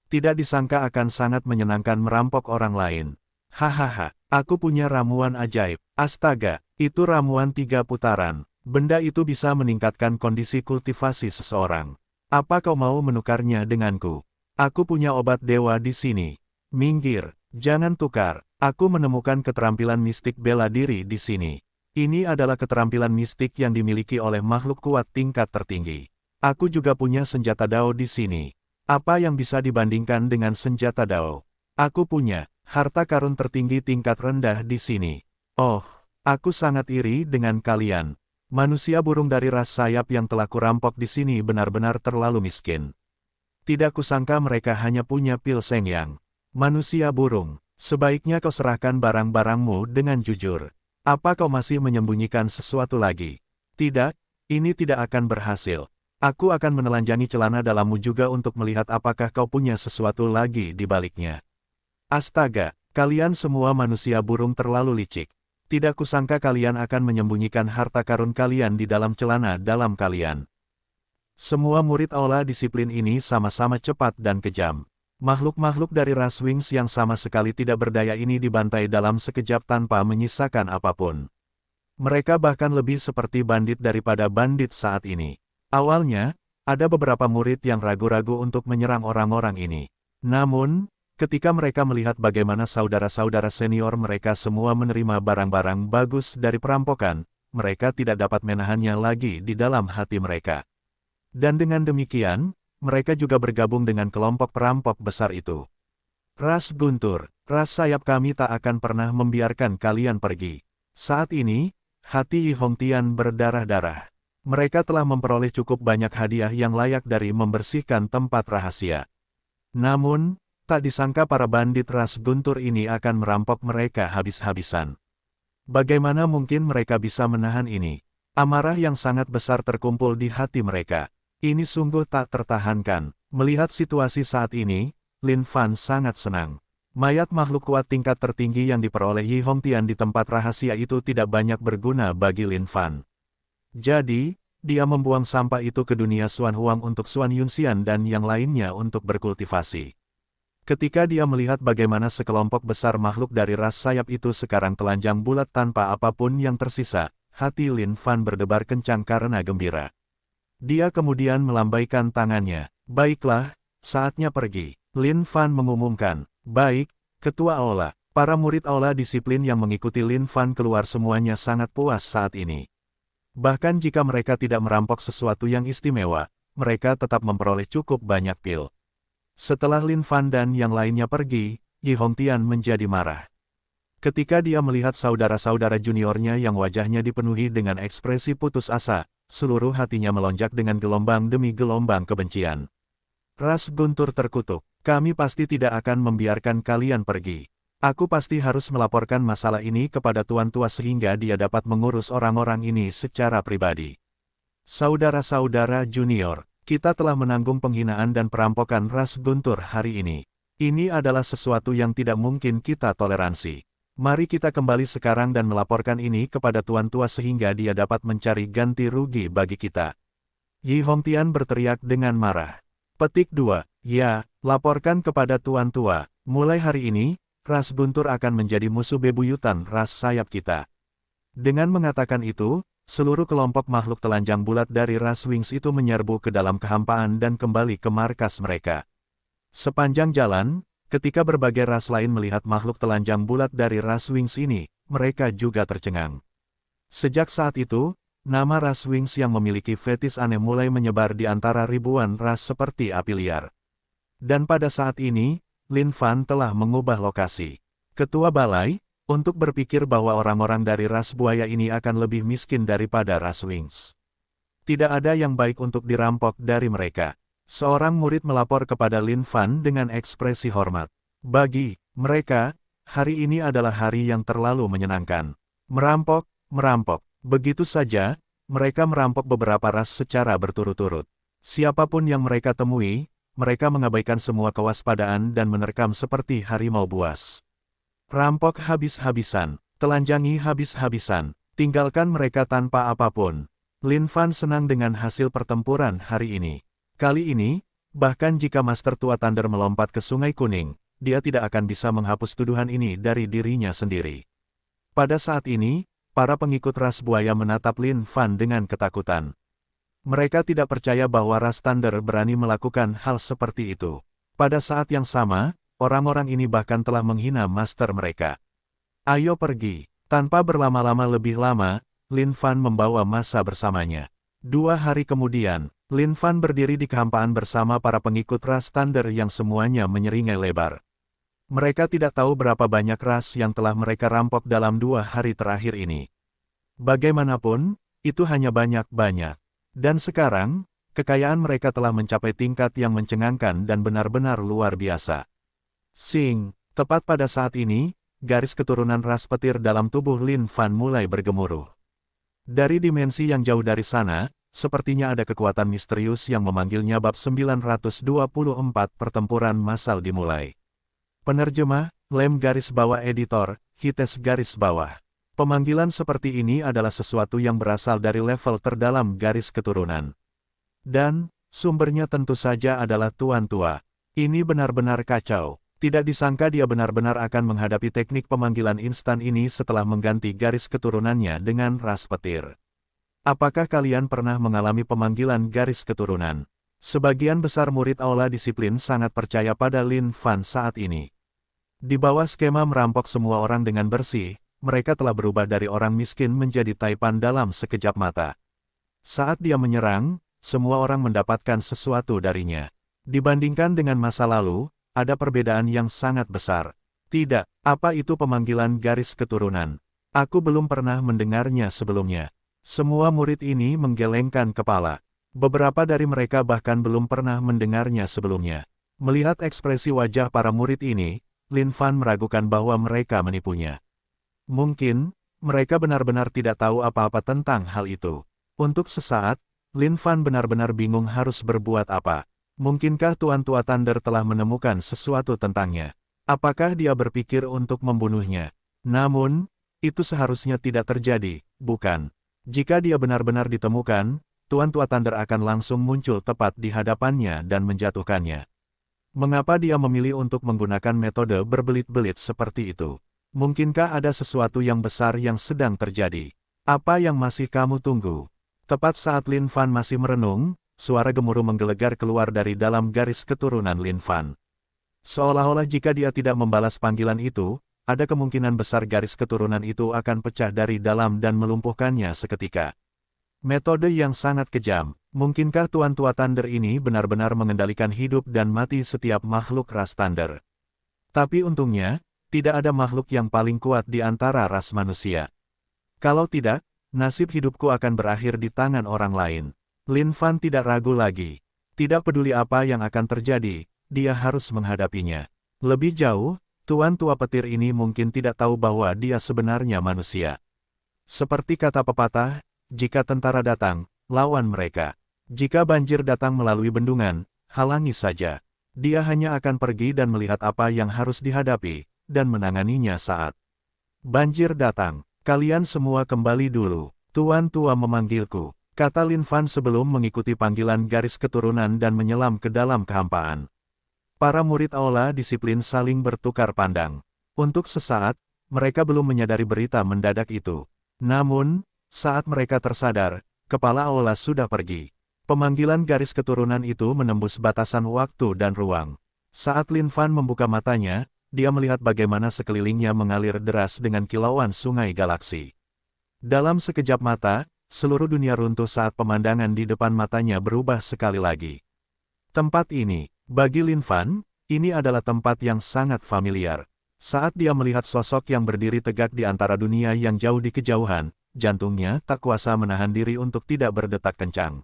Tidak disangka akan sangat menyenangkan merampok orang lain. Hahaha, aku punya ramuan ajaib. Astaga, itu ramuan 3 putaran. Benda itu bisa meningkatkan kondisi kultivasi seseorang. Apa kau mau menukarnya denganku? Aku punya obat dewa di sini. Minggir. Jangan tukar, aku menemukan keterampilan mistik bela diri di sini. Ini adalah keterampilan mistik yang dimiliki oleh makhluk kuat tingkat tertinggi. Aku juga punya senjata Dao di sini. Apa yang bisa dibandingkan dengan senjata Dao? Aku punya harta karun tertinggi tingkat rendah di sini. Oh, aku sangat iri dengan kalian. Manusia burung dari ras sayap yang telah kurampok di sini benar-benar terlalu miskin. Tidak kusangka mereka hanya punya pil Seng Yang. Manusia burung, sebaiknya kau serahkan barang-barangmu dengan jujur. Apa kau masih menyembunyikan sesuatu lagi? Tidak, ini tidak akan berhasil. Aku akan menelanjangi celana dalammu juga untuk melihat apakah kau punya sesuatu lagi di baliknya. Astaga, kalian semua manusia burung terlalu licik. Tidak kusangka kalian akan menyembunyikan harta karun kalian di dalam celana dalam kalian. Semua murid aula disiplin ini sama-sama cepat dan kejam. Makhluk-makhluk dari ras Wings yang sama sekali tidak berdaya ini dibantai dalam sekejap tanpa menyisakan apapun. Mereka bahkan lebih seperti bandit daripada bandit saat ini. Awalnya, ada beberapa murid yang ragu-ragu untuk menyerang orang-orang ini. Namun, ketika mereka melihat bagaimana saudara-saudara senior mereka semua menerima barang-barang bagus dari perampokan, mereka tidak dapat menahannya lagi di dalam hati mereka. Dan dengan demikian, mereka juga bergabung dengan kelompok perampok besar itu. Ras Guntur, ras sayap kami tak akan pernah membiarkan kalian pergi. Saat ini, hati Yi Hongtian berdarah-darah. Mereka telah memperoleh cukup banyak hadiah yang layak dari membersihkan tempat rahasia. Namun, tak disangka para bandit ras Guntur ini akan merampok mereka habis-habisan. Bagaimana mungkin mereka bisa menahan ini? Amarah yang sangat besar terkumpul di hati mereka. Ini sungguh tak tertahankan. Melihat situasi saat ini, Lin Fan sangat senang. Mayat makhluk kuat tingkat tertinggi yang diperoleh Yi Hongtian di tempat rahasia itu tidak banyak berguna bagi Lin Fan. Jadi, dia membuang sampah itu ke dunia Xuan Huang untuk Xuan Yunxian dan yang lainnya untuk berkultivasi. Ketika dia melihat bagaimana sekelompok besar makhluk dari ras sayap itu sekarang telanjang bulat tanpa apapun yang tersisa, hati Lin Fan berdebar kencang karena gembira. Dia kemudian melambaikan tangannya. Baiklah, saatnya pergi. Lin Fan mengumumkan. Baik, Ketua Aula. Para murid Aula disiplin yang mengikuti Lin Fan keluar semuanya sangat puas saat ini. Bahkan jika mereka tidak merampok sesuatu yang istimewa, mereka tetap memperoleh cukup banyak pil. Setelah Lin Fan dan yang lainnya pergi, Yi Hongtian menjadi marah. Ketika dia melihat saudara-saudara juniornya yang wajahnya dipenuhi dengan ekspresi putus asa, seluruh hatinya melonjak dengan gelombang demi gelombang kebencian. Ras Guntur terkutuk, kami pasti tidak akan membiarkan kalian pergi. Aku pasti harus melaporkan masalah ini kepada Tuan Tua sehingga dia dapat mengurus orang-orang ini secara pribadi. Saudara-saudara junior, kita telah menanggung penghinaan dan perampokan Ras Guntur hari ini. Ini adalah sesuatu yang tidak mungkin kita toleransi. Mari kita kembali sekarang dan melaporkan ini kepada Tuan Tua sehingga dia dapat mencari ganti rugi bagi kita. Yi Hongtian berteriak dengan marah. Petik 2. Ya, laporkan kepada Tuan Tua. Mulai hari ini, ras Guntur akan menjadi musuh bebuyutan ras sayap kita. Dengan mengatakan itu, seluruh kelompok makhluk telanjang bulat dari ras Wings itu menyerbu ke dalam kehampaan dan kembali ke markas mereka. Sepanjang jalan, ketika berbagai ras lain melihat makhluk telanjang bulat dari ras Wings ini, mereka juga tercengang. Sejak saat itu, nama ras Wings yang memiliki fetis aneh mulai menyebar di antara ribuan ras seperti api liar. Dan pada saat ini, Lin Fan telah mengubah lokasi. Ketua Balai, untuk berpikir bahwa orang-orang dari ras buaya ini akan lebih miskin daripada ras Wings. Tidak ada yang baik untuk dirampok dari mereka. Seorang murid melapor kepada Lin Fan dengan ekspresi hormat. Bagi mereka, hari ini adalah hari yang terlalu menyenangkan. Merampok, merampok. Begitu saja, mereka merampok beberapa ras secara berturut-turut. Siapapun yang mereka temui, mereka mengabaikan semua kewaspadaan dan menerkam seperti harimau buas. Rampok habis-habisan, telanjangi habis-habisan, tinggalkan mereka tanpa apapun. Lin Fan senang dengan hasil pertempuran hari ini. Kali ini, bahkan jika Master Tua Thunder melompat ke Sungai Kuning, dia tidak akan bisa menghapus tuduhan ini dari dirinya sendiri. Pada saat ini, para pengikut ras buaya menatap Lin Fan dengan ketakutan. Mereka tidak percaya bahwa ras Thunder berani melakukan hal seperti itu. Pada saat yang sama, orang-orang ini bahkan telah menghina master mereka. Ayo pergi. Tanpa berlama-lama lebih lama, Lin Fan membawa massa bersamanya. 2 hari kemudian, Lin Fan berdiri di kehampaan bersama para pengikut ras Thunder yang semuanya menyeringai lebar. Mereka tidak tahu berapa banyak ras yang telah mereka rampok dalam 2 hari terakhir ini. Bagaimanapun, itu hanya banyak-banyak. Dan sekarang, kekayaan mereka telah mencapai tingkat yang mencengangkan dan benar-benar luar biasa. Sing, tepat pada saat ini, garis keturunan ras petir dalam tubuh Lin Fan mulai bergemuruh. Dari dimensi yang jauh dari sana, sepertinya ada kekuatan misterius yang memanggilnya. Bab 924 Pertempuran Massal dimulai. Penerjemah, Lem garis bawah editor, Hites garis bawah. Pemanggilan seperti ini adalah sesuatu yang berasal dari level terdalam garis keturunan. Dan, sumbernya tentu saja adalah Tuan Tua. Ini benar-benar kacau. Tidak disangka dia benar-benar akan menghadapi teknik pemanggilan instan ini setelah mengganti garis keturunannya dengan ras petir. Apakah kalian pernah mengalami pemanggilan garis keturunan? Sebagian besar murid aula disiplin sangat percaya pada Lin Fan saat ini. Di bawah skema merampok semua orang dengan bersih, mereka telah berubah dari orang miskin menjadi taipan dalam sekejap mata. Saat dia menyerang, semua orang mendapatkan sesuatu darinya. Dibandingkan dengan masa lalu, ada perbedaan yang sangat besar. Tidak, apa itu pemanggilan garis keturunan? Aku belum pernah mendengarnya sebelumnya. Semua murid ini menggelengkan kepala. Beberapa dari mereka bahkan belum pernah mendengarnya sebelumnya. Melihat ekspresi wajah para murid ini, Lin Fan meragukan bahwa mereka menipunya. Mungkin, mereka benar-benar tidak tahu apa-apa tentang hal itu. Untuk sesaat, Lin Fan benar-benar bingung harus berbuat apa. Mungkinkah Tuan Tua Thunder telah menemukan sesuatu tentangnya? Apakah dia berpikir untuk membunuhnya? Namun, itu seharusnya tidak terjadi, bukan? Jika dia benar-benar ditemukan, Tuan Tua Thunder akan langsung muncul tepat di hadapannya dan menjatuhkannya. Mengapa dia memilih untuk menggunakan metode berbelit-belit seperti itu? Mungkinkah ada sesuatu yang besar yang sedang terjadi? Apa yang masih kamu tunggu? Tepat saat Lin Fan masih merenung, suara gemuruh menggelegar keluar dari dalam garis keturunan Lin Fan. Seolah-olah jika dia tidak membalas panggilan itu, ada kemungkinan besar garis keturunan itu akan pecah dari dalam dan melumpuhkannya seketika. Metode yang sangat kejam. Mungkinkah Tuan Tua Thunder ini benar-benar mengendalikan hidup dan mati setiap makhluk ras Thunder? Tapi untungnya, tidak ada makhluk yang paling kuat di antara ras manusia. Kalau tidak, nasib hidupku akan berakhir di tangan orang lain. Lin Fan tidak ragu lagi. Tidak peduli apa yang akan terjadi, dia harus menghadapinya. Lebih jauh, Tuan Tua Petir ini mungkin tidak tahu bahwa dia sebenarnya manusia. Seperti kata pepatah, jika tentara datang, lawan mereka. Jika banjir datang melalui bendungan, halangi saja. Dia hanya akan pergi dan melihat apa yang harus dihadapi, dan menanganinya saat banjir datang. Kalian semua kembali dulu. Tuan Tua memanggilku, kata Lin Fan sebelum mengikuti panggilan garis keturunan dan menyelam ke dalam kehampaan. Para murid aula disiplin saling bertukar pandang. Untuk sesaat, mereka belum menyadari berita mendadak itu. Namun, saat mereka tersadar, kepala aula sudah pergi. Pemanggilan garis keturunan itu menembus batasan waktu dan ruang. Saat Lin Fan membuka matanya, dia melihat bagaimana sekelilingnya mengalir deras dengan kilauan sungai galaksi. Dalam sekejap mata, seluruh dunia runtuh saat pemandangan di depan matanya berubah sekali lagi. Tempat ini, bagi Lin Fan, ini adalah tempat yang sangat familiar. Saat dia melihat sosok yang berdiri tegak di antara dunia yang jauh di kejauhan, jantungnya tak kuasa menahan diri untuk tidak berdetak kencang.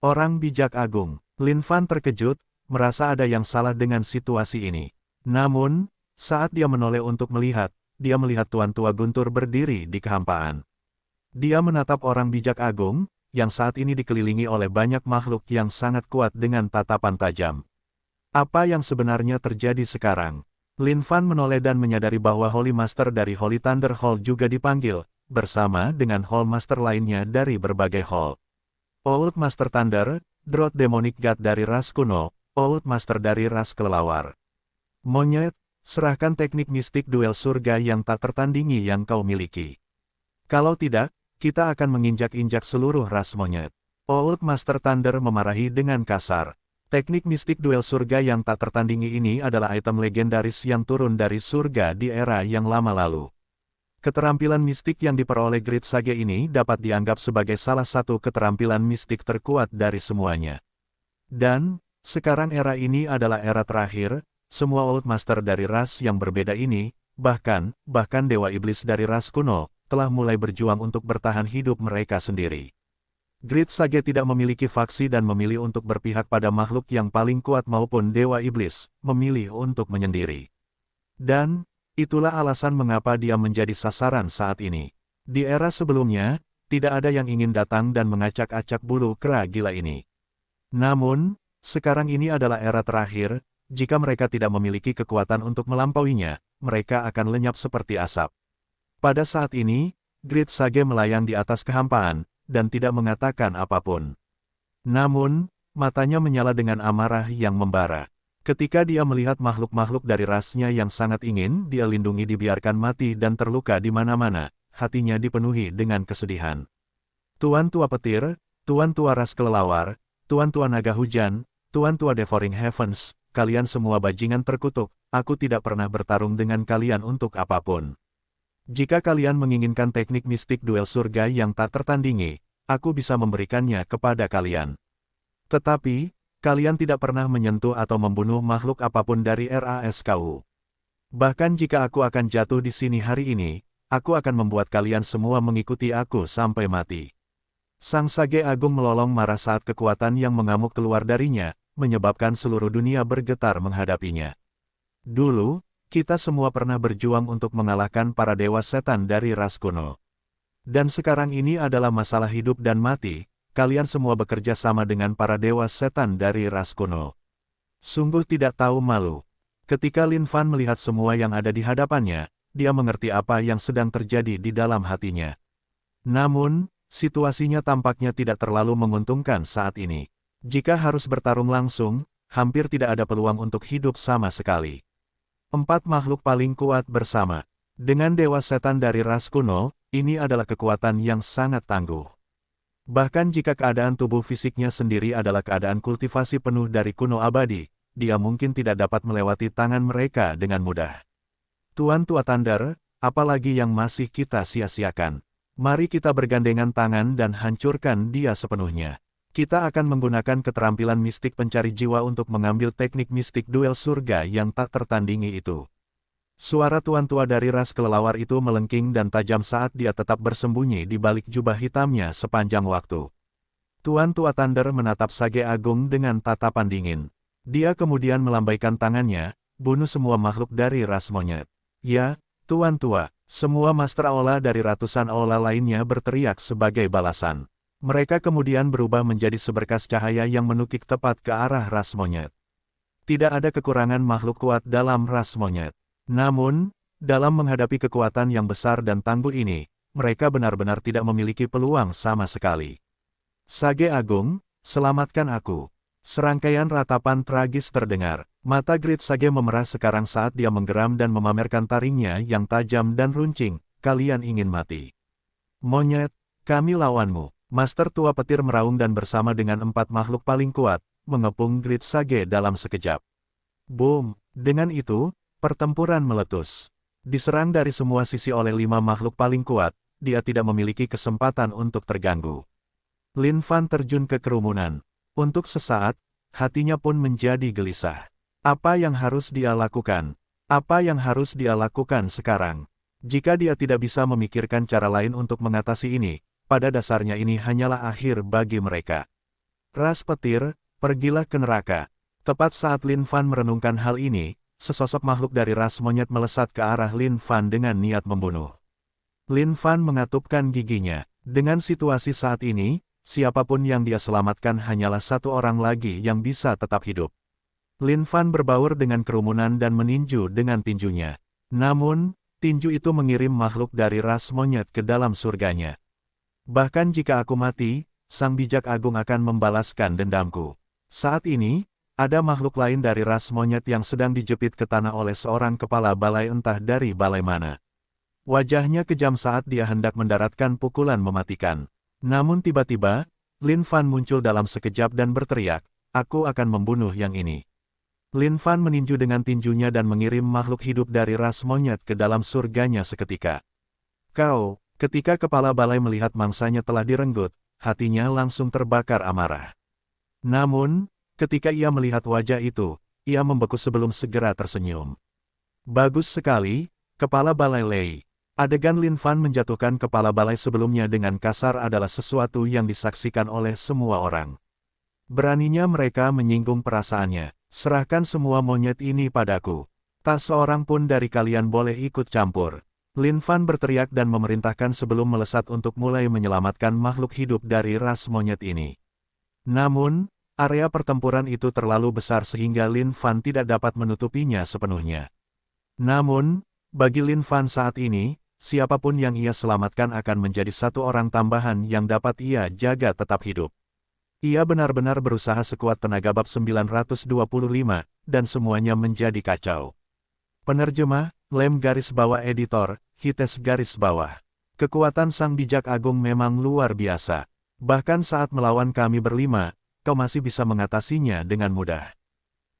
Orang bijak agung, Lin Fan terkejut, merasa ada yang salah dengan situasi ini. Namun, saat dia menoleh untuk melihat, dia melihat Tuan Tua Guntur berdiri di kehampaan. Dia menatap orang bijak agung, yang saat ini dikelilingi oleh banyak makhluk yang sangat kuat dengan tatapan tajam. Apa yang sebenarnya terjadi sekarang? Lin Fan menoleh dan menyadari bahwa Holy Master dari Holy Thunder Hall juga dipanggil, bersama dengan Hall Master lainnya dari berbagai hall. Old Master Thunder, Drought Demonic God dari ras kuno, Old Master dari ras kelelawar. Monyet, serahkan teknik mistik duel surga yang tak tertandingi yang kau miliki. Kalau tidak, kita akan menginjak-injak seluruh ras monyet. Old Master Thunder memarahi dengan kasar. Teknik mistik duel surga yang tak tertandingi ini adalah item legendaris yang turun dari surga di era yang lama lalu. Keterampilan mistik yang diperoleh Great Sage ini dapat dianggap sebagai salah satu keterampilan mistik terkuat dari semuanya. Dan, sekarang era ini adalah era terakhir, semua Old Master dari ras yang berbeda ini, bahkan Dewa Iblis dari ras kuno, telah mulai berjuang untuk bertahan hidup mereka sendiri. Great Sage tidak memiliki faksi dan memilih untuk berpihak pada makhluk yang paling kuat maupun Dewa Iblis, memilih untuk menyendiri. Dan, itulah alasan mengapa dia menjadi sasaran saat ini. Di era sebelumnya, tidak ada yang ingin datang dan mengacak-acak bulu kera gila ini. Namun, sekarang ini adalah era terakhir, jika mereka tidak memiliki kekuatan untuk melampauinya, mereka akan lenyap seperti asap. Pada saat ini, Great Sage melayang di atas kehampaan, dan tidak mengatakan apapun. Namun, matanya menyala dengan amarah yang membara. Ketika dia melihat makhluk-makhluk dari rasnya yang sangat ingin dia lindungi dibiarkan mati dan terluka di mana-mana, hatinya dipenuhi dengan kesedihan. Tuan Tua Petir, Tuan Tua Ras Kelelawar, Tuan Tua Naga Hujan, Tuan Tua Devouring Heavens, kalian semua bajingan terkutuk, aku tidak pernah bertarung dengan kalian untuk apapun. Jika kalian menginginkan teknik mistik duel surga yang tak tertandingi, aku bisa memberikannya kepada kalian. Tetapi, kalian tidak pernah menyentuh atau membunuh makhluk apapun dari RASKU. Bahkan jika aku akan jatuh di sini hari ini, aku akan membuat kalian semua mengikuti aku sampai mati. Sang Sage Agung melolong marah saat kekuatan yang mengamuk keluar darinya, menyebabkan seluruh dunia bergetar menghadapinya. Dulu, kita semua pernah berjuang untuk mengalahkan para dewa setan dari ras kuno. Dan sekarang ini adalah masalah hidup dan mati. Kalian semua bekerja sama dengan para dewa setan dari ras kuno. Sungguh tidak tahu malu. Ketika Lin Fan melihat semua yang ada di hadapannya, dia mengerti apa yang sedang terjadi di dalam hatinya. Namun, situasinya tampaknya tidak terlalu menguntungkan saat ini. Jika harus bertarung langsung, hampir tidak ada peluang untuk hidup sama sekali. 4 makhluk paling kuat bersama. Dengan dewa setan dari ras kuno, ini adalah kekuatan yang sangat tangguh. Bahkan jika keadaan tubuh fisiknya sendiri adalah keadaan kultivasi penuh dari kuno abadi, dia mungkin tidak dapat melewati tangan mereka dengan mudah. Tuan Tua Thunder, apalagi yang masih kita sia-siakan. Mari kita bergandengan tangan dan hancurkan dia sepenuhnya. Kita akan menggunakan keterampilan mistik pencari jiwa untuk mengambil teknik mistik duel surga yang tak tertandingi itu. Suara Tuan Tua dari ras kelelawar itu melengking dan tajam saat dia tetap bersembunyi di balik jubah hitamnya sepanjang waktu. Tuan Tua Thunder menatap Sage Agung dengan tatapan dingin. Dia kemudian melambaikan tangannya, bunuh semua makhluk dari ras monyet. Ya, Tuan Tua, semua Master Aula dari ratusan Aula lainnya berteriak sebagai balasan. Mereka kemudian berubah menjadi seberkas cahaya yang menukik tepat ke arah ras monyet. Tidak ada kekurangan makhluk kuat dalam ras monyet. Namun, dalam menghadapi kekuatan yang besar dan tangguh ini, mereka benar-benar tidak memiliki peluang sama sekali. Sage Agung, selamatkan aku. Serangkaian ratapan tragis terdengar. Mata Great Sage memerah sekarang saat dia menggeram dan memamerkan taringnya yang tajam dan runcing. Kalian ingin mati. Monyet, kami lawanmu. Master Tua Petir meraung dan bersama dengan 4 makhluk paling kuat, mengepung Great Sage dalam sekejap. Boom! Dengan itu, pertempuran meletus. Diserang dari semua sisi oleh 5 makhluk paling kuat, dia tidak memiliki kesempatan untuk terganggu. Lin Fan terjun ke kerumunan. Untuk sesaat, hatinya pun menjadi gelisah. Apa yang harus dia lakukan? Apa yang harus dia lakukan sekarang? Jika dia tidak bisa memikirkan cara lain untuk mengatasi ini, pada dasarnya ini hanyalah akhir bagi mereka. Ras Petir, pergilah ke neraka. Tepat saat Lin Fan merenungkan hal ini, sesosok makhluk dari ras monyet melesat ke arah Lin Fan dengan niat membunuh. Lin Fan mengatupkan giginya. Dengan situasi saat ini, siapapun yang dia selamatkan hanyalah satu orang lagi yang bisa tetap hidup. Lin Fan berbaur dengan kerumunan dan meninju dengan tinjunya. Namun, tinju itu mengirim makhluk dari ras monyet ke dalam surganya. Bahkan jika aku mati, Sang Bijak Agung akan membalaskan dendamku. Saat ini, ada makhluk lain dari ras monyet yang sedang dijepit ke tanah oleh seorang kepala balai entah dari balai mana. Wajahnya kejam saat dia hendak mendaratkan pukulan mematikan. Namun tiba-tiba, Lin Fan muncul dalam sekejap dan berteriak, aku akan membunuh yang ini. Lin Fan meninju dengan tinjunya dan mengirim makhluk hidup dari ras monyet ke dalam surganya seketika. Ketika kepala balai melihat mangsanya telah direnggut, hatinya langsung terbakar amarah. Namun, ketika ia melihat wajah itu, ia membeku sebelum segera tersenyum. Bagus sekali, kepala balai Lei. Adegan Lin Fan menjatuhkan kepala balai sebelumnya dengan kasar adalah sesuatu yang disaksikan oleh semua orang. Beraninya mereka menyinggung perasaannya. Serahkan semua monyet ini padaku. Tak seorang pun dari kalian boleh ikut campur. Lin Fan berteriak dan memerintahkan sebelum melesat untuk mulai menyelamatkan makhluk hidup dari ras monyet ini. Namun, area pertempuran itu terlalu besar sehingga Lin Fan tidak dapat menutupinya sepenuhnya. Namun, bagi Lin Fan saat ini, siapapun yang ia selamatkan akan menjadi satu orang tambahan yang dapat ia jaga tetap hidup. Ia benar-benar berusaha sekuat tenaga bab 925, dan semuanya menjadi kacau. Penerjemah, Lem garis bawah editor, Hites garis bawah. Kekuatan Sang Bijak Agung memang luar biasa. Bahkan saat melawan kami berlima, kau masih bisa mengatasinya dengan mudah.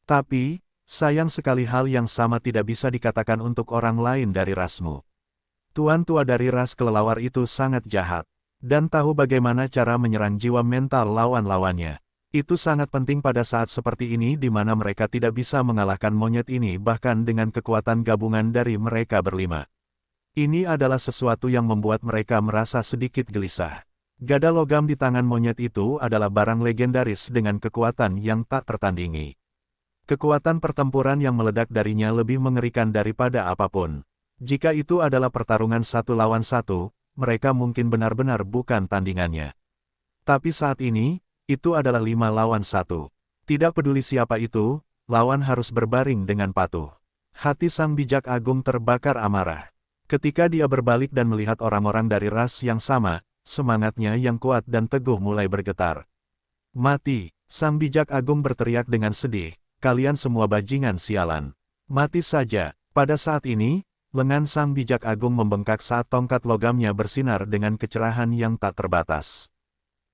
Tapi, sayang sekali hal yang sama tidak bisa dikatakan untuk orang lain dari rasmu. Tuan tua dari ras kelelawar itu sangat jahat, dan tahu bagaimana cara menyerang jiwa mental lawan-lawannya. Itu sangat penting pada saat seperti ini di mana mereka tidak bisa mengalahkan monyet ini bahkan dengan kekuatan gabungan dari mereka berlima. Ini adalah sesuatu yang membuat mereka merasa sedikit gelisah. Gada logam di tangan monyet itu adalah barang legendaris dengan kekuatan yang tak tertandingi. Kekuatan pertempuran yang meledak darinya lebih mengerikan daripada apapun. Jika itu adalah pertarungan 1 lawan 1, mereka mungkin benar-benar bukan tandingannya. Tapi saat ini, itu adalah 5 lawan 1. Tidak peduli siapa itu, lawan harus berbaring dengan patuh. Hati Sang Bijak Agung terbakar amarah. Ketika dia berbalik dan melihat orang-orang dari ras yang sama, semangatnya yang kuat dan teguh mulai bergetar. Mati, Sang Bijak Agung berteriak dengan sedih, kalian semua bajingan sialan. Mati saja. Pada saat ini, lengan Sang Bijak Agung membengkak saat tongkat logamnya bersinar dengan kecerahan yang tak terbatas.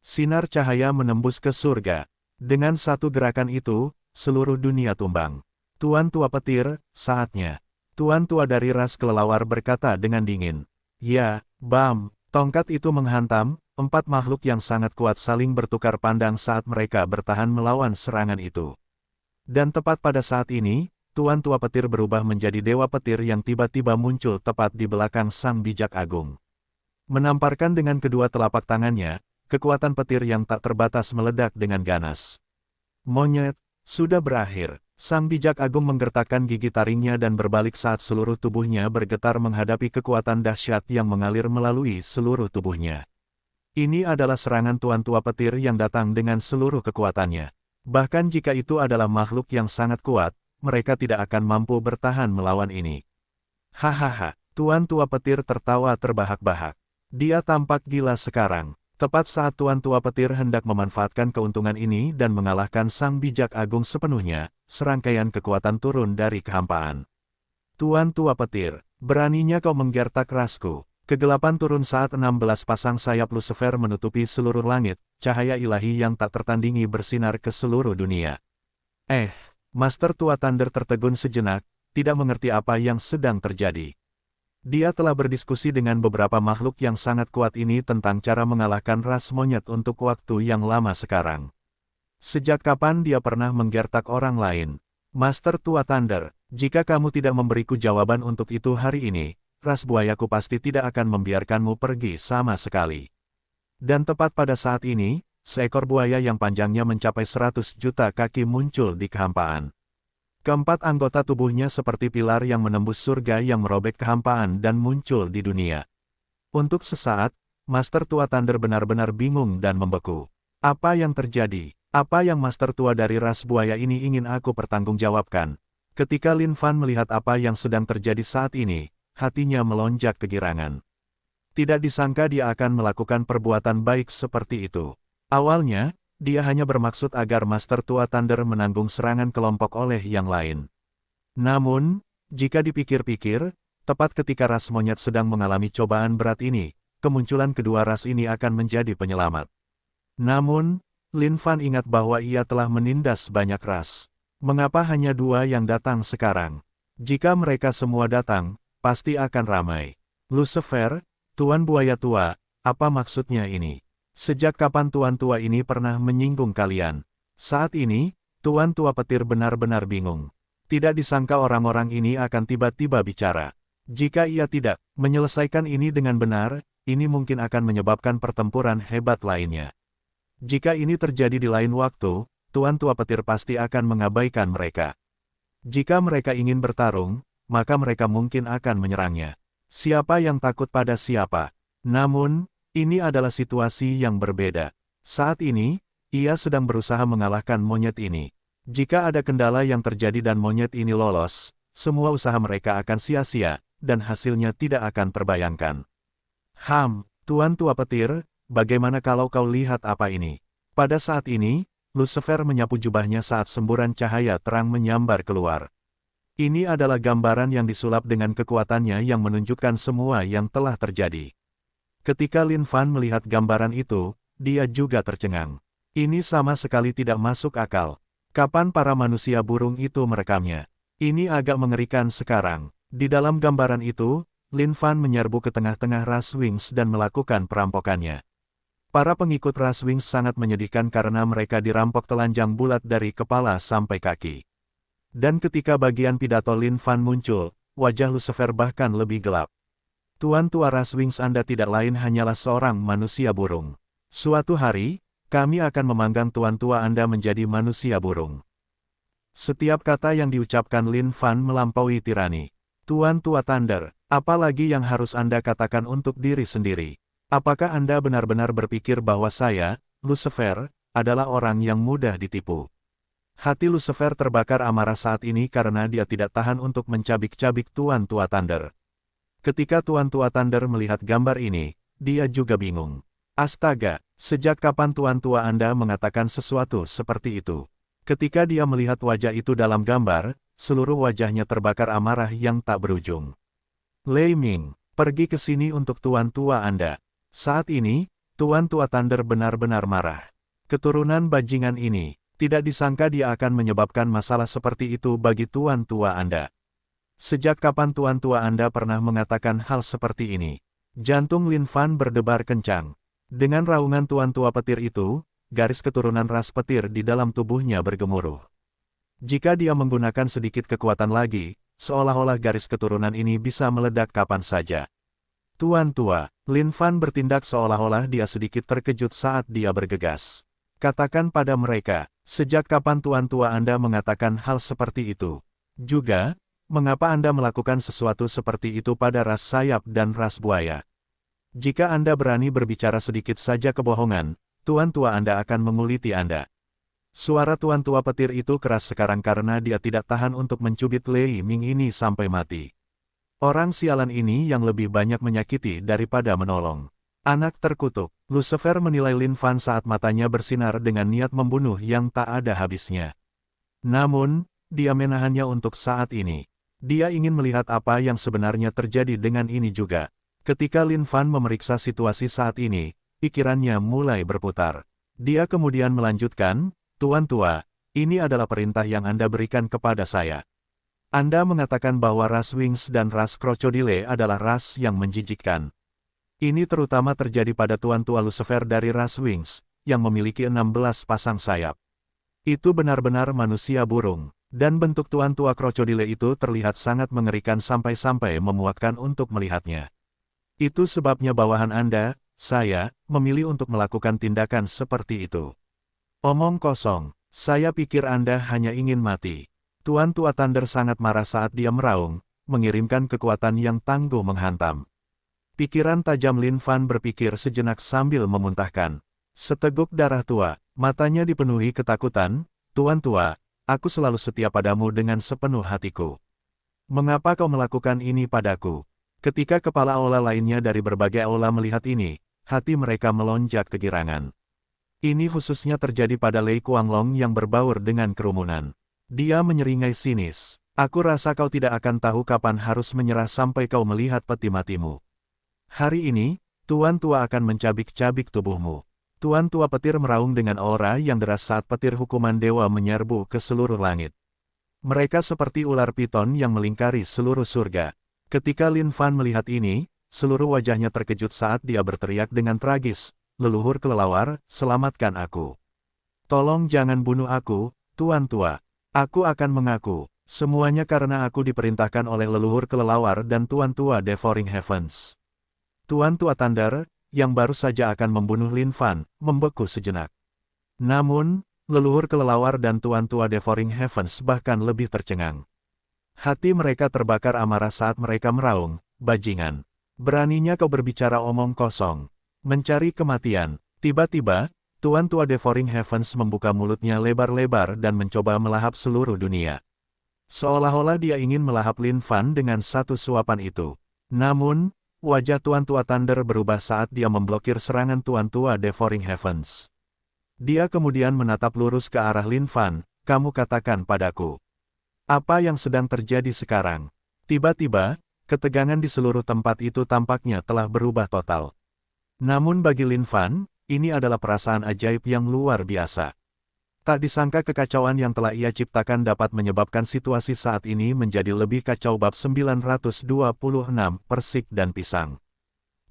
Sinar cahaya menembus ke surga. Dengan satu gerakan itu, seluruh dunia tumbang. Tuan tua petir, saatnya. Tuan tua dari ras kelelawar berkata dengan dingin. Ya, bam, tongkat itu menghantam, 4 makhluk yang sangat kuat saling bertukar pandang saat mereka bertahan melawan serangan itu. Dan tepat pada saat ini, Tuan tua petir berubah menjadi dewa petir yang tiba-tiba muncul tepat di belakang Sang Bijak Agung. Menamparkan dengan kedua telapak tangannya, kekuatan petir yang tak terbatas meledak dengan ganas. Monyet, sudah berakhir. Sang Bijak Agung menggertakkan gigi taringnya dan berbalik saat seluruh tubuhnya bergetar menghadapi kekuatan dahsyat yang mengalir melalui seluruh tubuhnya. Ini adalah serangan Tuan tua petir yang datang dengan seluruh kekuatannya. Bahkan jika itu adalah makhluk yang sangat kuat, mereka tidak akan mampu bertahan melawan ini. Hahaha, Tuan tua petir tertawa terbahak-bahak. Dia tampak gila sekarang. Tepat saat Tuan tua petir hendak memanfaatkan keuntungan ini dan mengalahkan Sang Bijak Agung sepenuhnya, serangkaian kekuatan turun dari kehampaan. Tuan tua petir, beraninya kau menggertak rasku. Kegelapan turun saat 16 pasang sayap Lucifer menutupi seluruh langit, cahaya ilahi yang tak tertandingi bersinar ke seluruh dunia. Master Tua Thunder tertegun sejenak, tidak mengerti apa yang sedang terjadi. Dia telah berdiskusi dengan beberapa makhluk yang sangat kuat ini tentang cara mengalahkan ras monyet untuk waktu yang lama sekarang. Sejak kapan dia pernah menggertak orang lain? Master Tua Thunder, jika kamu tidak memberiku jawaban untuk itu hari ini, ras buayaku pasti tidak akan membiarkanmu pergi sama sekali. Dan tepat pada saat ini, seekor buaya yang panjangnya mencapai 100 juta kaki muncul di kehampaan. Keempat anggota tubuhnya seperti pilar yang menembus surga yang merobek kehampaan dan muncul di dunia. Untuk sesaat, Master Tua Thunder benar-benar bingung dan membeku. Apa yang terjadi? Apa yang Master Tua dari ras buaya ini ingin aku pertanggungjawabkan? Ketika Lin Fan melihat apa yang sedang terjadi saat ini, hatinya melonjak kegirangan. Tidak disangka dia akan melakukan perbuatan baik seperti itu. Awalnya, dia hanya bermaksud agar Master Tua Thunder menanggung serangan kelompok oleh yang lain. Namun, jika dipikir-pikir, tepat ketika ras monyet sedang mengalami cobaan berat ini, kemunculan kedua ras ini akan menjadi penyelamat. Namun, Lin Fan ingat bahwa ia telah menindas banyak ras. Mengapa hanya 2 yang datang sekarang? Jika mereka semua datang, pasti akan ramai. Lucifer, Tuan Buaya Tua, apa maksudnya ini? Sejak kapan Tuan Tua ini pernah menyinggung kalian? Saat ini, Tuan Tua Petir benar-benar bingung. Tidak disangka orang-orang ini akan tiba-tiba bicara. Jika ia tidak menyelesaikan ini dengan benar, ini mungkin akan menyebabkan pertempuran hebat lainnya. Jika ini terjadi di lain waktu, Tuan Tua Petir pasti akan mengabaikan mereka. Jika mereka ingin bertarung, maka mereka mungkin akan menyerangnya. Siapa yang takut pada siapa? Namun, ini adalah situasi yang berbeda. Saat ini, ia sedang berusaha mengalahkan monyet ini. Jika ada kendala yang terjadi dan monyet ini lolos, semua usaha mereka akan sia-sia, dan hasilnya tidak akan terbayangkan. Tuan Tua Petir, bagaimana kalau kau lihat apa ini? Pada saat ini, Lucifer menyapu jubahnya saat semburan cahaya terang menyambar keluar. Ini adalah gambaran yang disulap dengan kekuatannya yang menunjukkan semua yang telah terjadi. Ketika Lin Fan melihat gambaran itu, dia juga tercengang. Ini sama sekali tidak masuk akal. Kapan para manusia burung itu merekamnya? Ini agak mengerikan sekarang. Di dalam gambaran itu, Lin Fan menyerbu ke tengah-tengah ras Wings dan melakukan perampokannya. Para pengikut ras Wings sangat menyedihkan karena mereka dirampok telanjang bulat dari kepala sampai kaki. Dan ketika bagian pidato Lin Fan muncul, wajah Lucifer bahkan lebih gelap. Tuan tua ras Wings Anda tidak lain hanyalah seorang manusia burung. Suatu hari, kami akan memanggang tuan tua Anda menjadi manusia burung. Setiap kata yang diucapkan Lin Fan melampaui tirani. Tuan tua Thunder, apa lagi yang harus Anda katakan untuk diri sendiri? Apakah Anda benar-benar berpikir bahwa saya, Lucifer, adalah orang yang mudah ditipu? Hati Lucifer terbakar amarah saat ini karena dia tidak tahan untuk mencabik-cabik Tuan Tua Thunder. Ketika Tuan Tua Thunder melihat gambar ini, dia juga bingung. Astaga, sejak kapan Tuan Tua Anda mengatakan sesuatu seperti itu? Ketika dia melihat wajah itu dalam gambar, seluruh wajahnya terbakar amarah yang tak berujung. Lei Ming, pergi ke sini untuk Tuan Tua Anda. Saat ini, Tuan Tua Thunder benar-benar marah. Keturunan bajingan ini, tidak disangka dia akan menyebabkan masalah seperti itu bagi Tuan Tua Anda. Sejak kapan Tuan Tua Anda pernah mengatakan hal seperti ini? Jantung Lin Fan berdebar kencang. Dengan raungan Tuan Tua Petir itu, garis keturunan ras petir di dalam tubuhnya bergemuruh. Jika dia menggunakan sedikit kekuatan lagi, seolah-olah garis keturunan ini bisa meledak kapan saja. Tuan Tua, Lin Fan bertindak seolah-olah dia sedikit terkejut saat dia bergegas. Katakan pada mereka, sejak kapan Tuan Tua Anda mengatakan hal seperti itu? Juga, mengapa Anda melakukan sesuatu seperti itu pada ras sayap dan ras buaya? Jika Anda berani berbicara sedikit saja kebohongan, Tuan Tua Anda akan menguliti Anda. Suara Tuan Tua Petir itu keras sekarang karena dia tidak tahan untuk mencubit Lei Ming ini sampai mati. Orang sialan ini yang lebih banyak menyakiti daripada menolong. Anak terkutuk, Lucifer menilai Lin Fan saat matanya bersinar dengan niat membunuh yang tak ada habisnya. Namun, dia menahannya untuk saat ini. Dia ingin melihat apa yang sebenarnya terjadi dengan ini juga. Ketika Lin Fan memeriksa situasi saat ini, pikirannya mulai berputar. Dia kemudian melanjutkan, Tuan Tua, ini adalah perintah yang Anda berikan kepada saya. Anda mengatakan bahwa ras Wings dan ras Crocodile adalah ras yang menjijikkan. Ini terutama terjadi pada Tuan Tua Lucifer dari ras Wings, yang memiliki 16 pasang sayap. Itu benar-benar manusia burung, dan bentuk Tuan Tua Crocodile itu terlihat sangat mengerikan sampai-sampai memuakkan untuk melihatnya. Itu sebabnya bawahan Anda, saya, memilih untuk melakukan tindakan seperti itu. Omong kosong, saya pikir Anda hanya ingin mati. Tuan Tua Thunder sangat marah saat dia meraung, mengirimkan kekuatan yang tangguh menghantam. Pikiran tajam Lin Fan berpikir sejenak sambil memuntahkan. Seteguk darah tua, matanya dipenuhi ketakutan, Tuan Tua, aku selalu setia padamu dengan sepenuh hatiku. Mengapa kau melakukan ini padaku? Ketika kepala aula lainnya dari berbagai aula melihat ini, hati mereka melonjak kegirangan. Ini khususnya terjadi pada Lei Kuanglong yang berbaur dengan kerumunan. Dia menyeringai sinis. Aku rasa kau tidak akan tahu kapan harus menyerah sampai kau melihat peti matimu. Hari ini, Tuan Tua akan mencabik-cabik tubuhmu. Tuan Tua Petir meraung dengan aura yang deras saat petir hukuman dewa menyerbu ke seluruh langit. Mereka seperti ular piton yang melingkari seluruh surga. Ketika Lin Fan melihat ini, seluruh wajahnya terkejut saat dia berteriak dengan tragis, leluhur kelelawar, selamatkan aku. Tolong jangan bunuh aku, Tuan Tua. Aku akan mengaku, semuanya karena aku diperintahkan oleh leluhur kelelawar dan Tuan Tua Devouring Heavens. Tuan Tua Thunder, yang baru saja akan membunuh Lin Fan, membeku sejenak. Namun, leluhur kelelawar dan Tuan Tua Devouring Heavens bahkan lebih tercengang. Hati mereka terbakar amarah saat mereka meraung, bajingan. Beraninya kau berbicara omong kosong. Mencari kematian. Tiba-tiba, Tuan Tua Devouring Heavens membuka mulutnya lebar-lebar dan mencoba melahap seluruh dunia. Seolah-olah dia ingin melahap Lin Fan dengan satu suapan itu. Namun, wajah Tuan Tua Thunder berubah saat dia memblokir serangan Tuan Tua Devouring Heavens. Dia kemudian menatap lurus ke arah Lin Fan, kamu katakan padaku. Apa yang sedang terjadi sekarang? Tiba-tiba, ketegangan di seluruh tempat itu tampaknya telah berubah total. Namun bagi Lin Fan, ini adalah perasaan ajaib yang luar biasa. Tak disangka kekacauan yang telah ia ciptakan dapat menyebabkan situasi saat ini menjadi lebih kacau. Bab 926 Persik dan Pisang.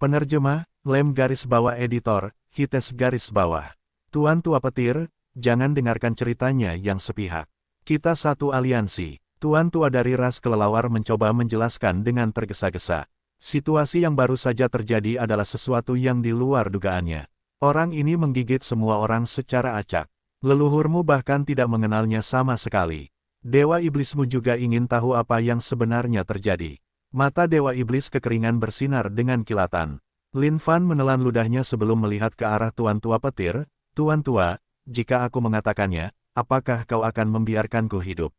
Penerjemah, Lem garis bawah editor, Hites garis bawah. Tuan Tua Petir, jangan dengarkan ceritanya yang sepihak. Kita satu aliansi. Tuan Tua dari ras kelelawar mencoba menjelaskan dengan tergesa-gesa. Situasi yang baru saja terjadi adalah sesuatu yang di luar dugaannya. Orang ini menggigit semua orang secara acak. Leluhurmu bahkan tidak mengenalnya sama sekali. Dewa iblismu juga ingin tahu apa yang sebenarnya terjadi. Mata Dewa Iblis kekeringan bersinar dengan kilatan. Lin Fan menelan ludahnya sebelum melihat ke arah Tuan Tua Petir. Tuan Tua, jika aku mengatakannya, apakah kau akan membiarkanku hidup?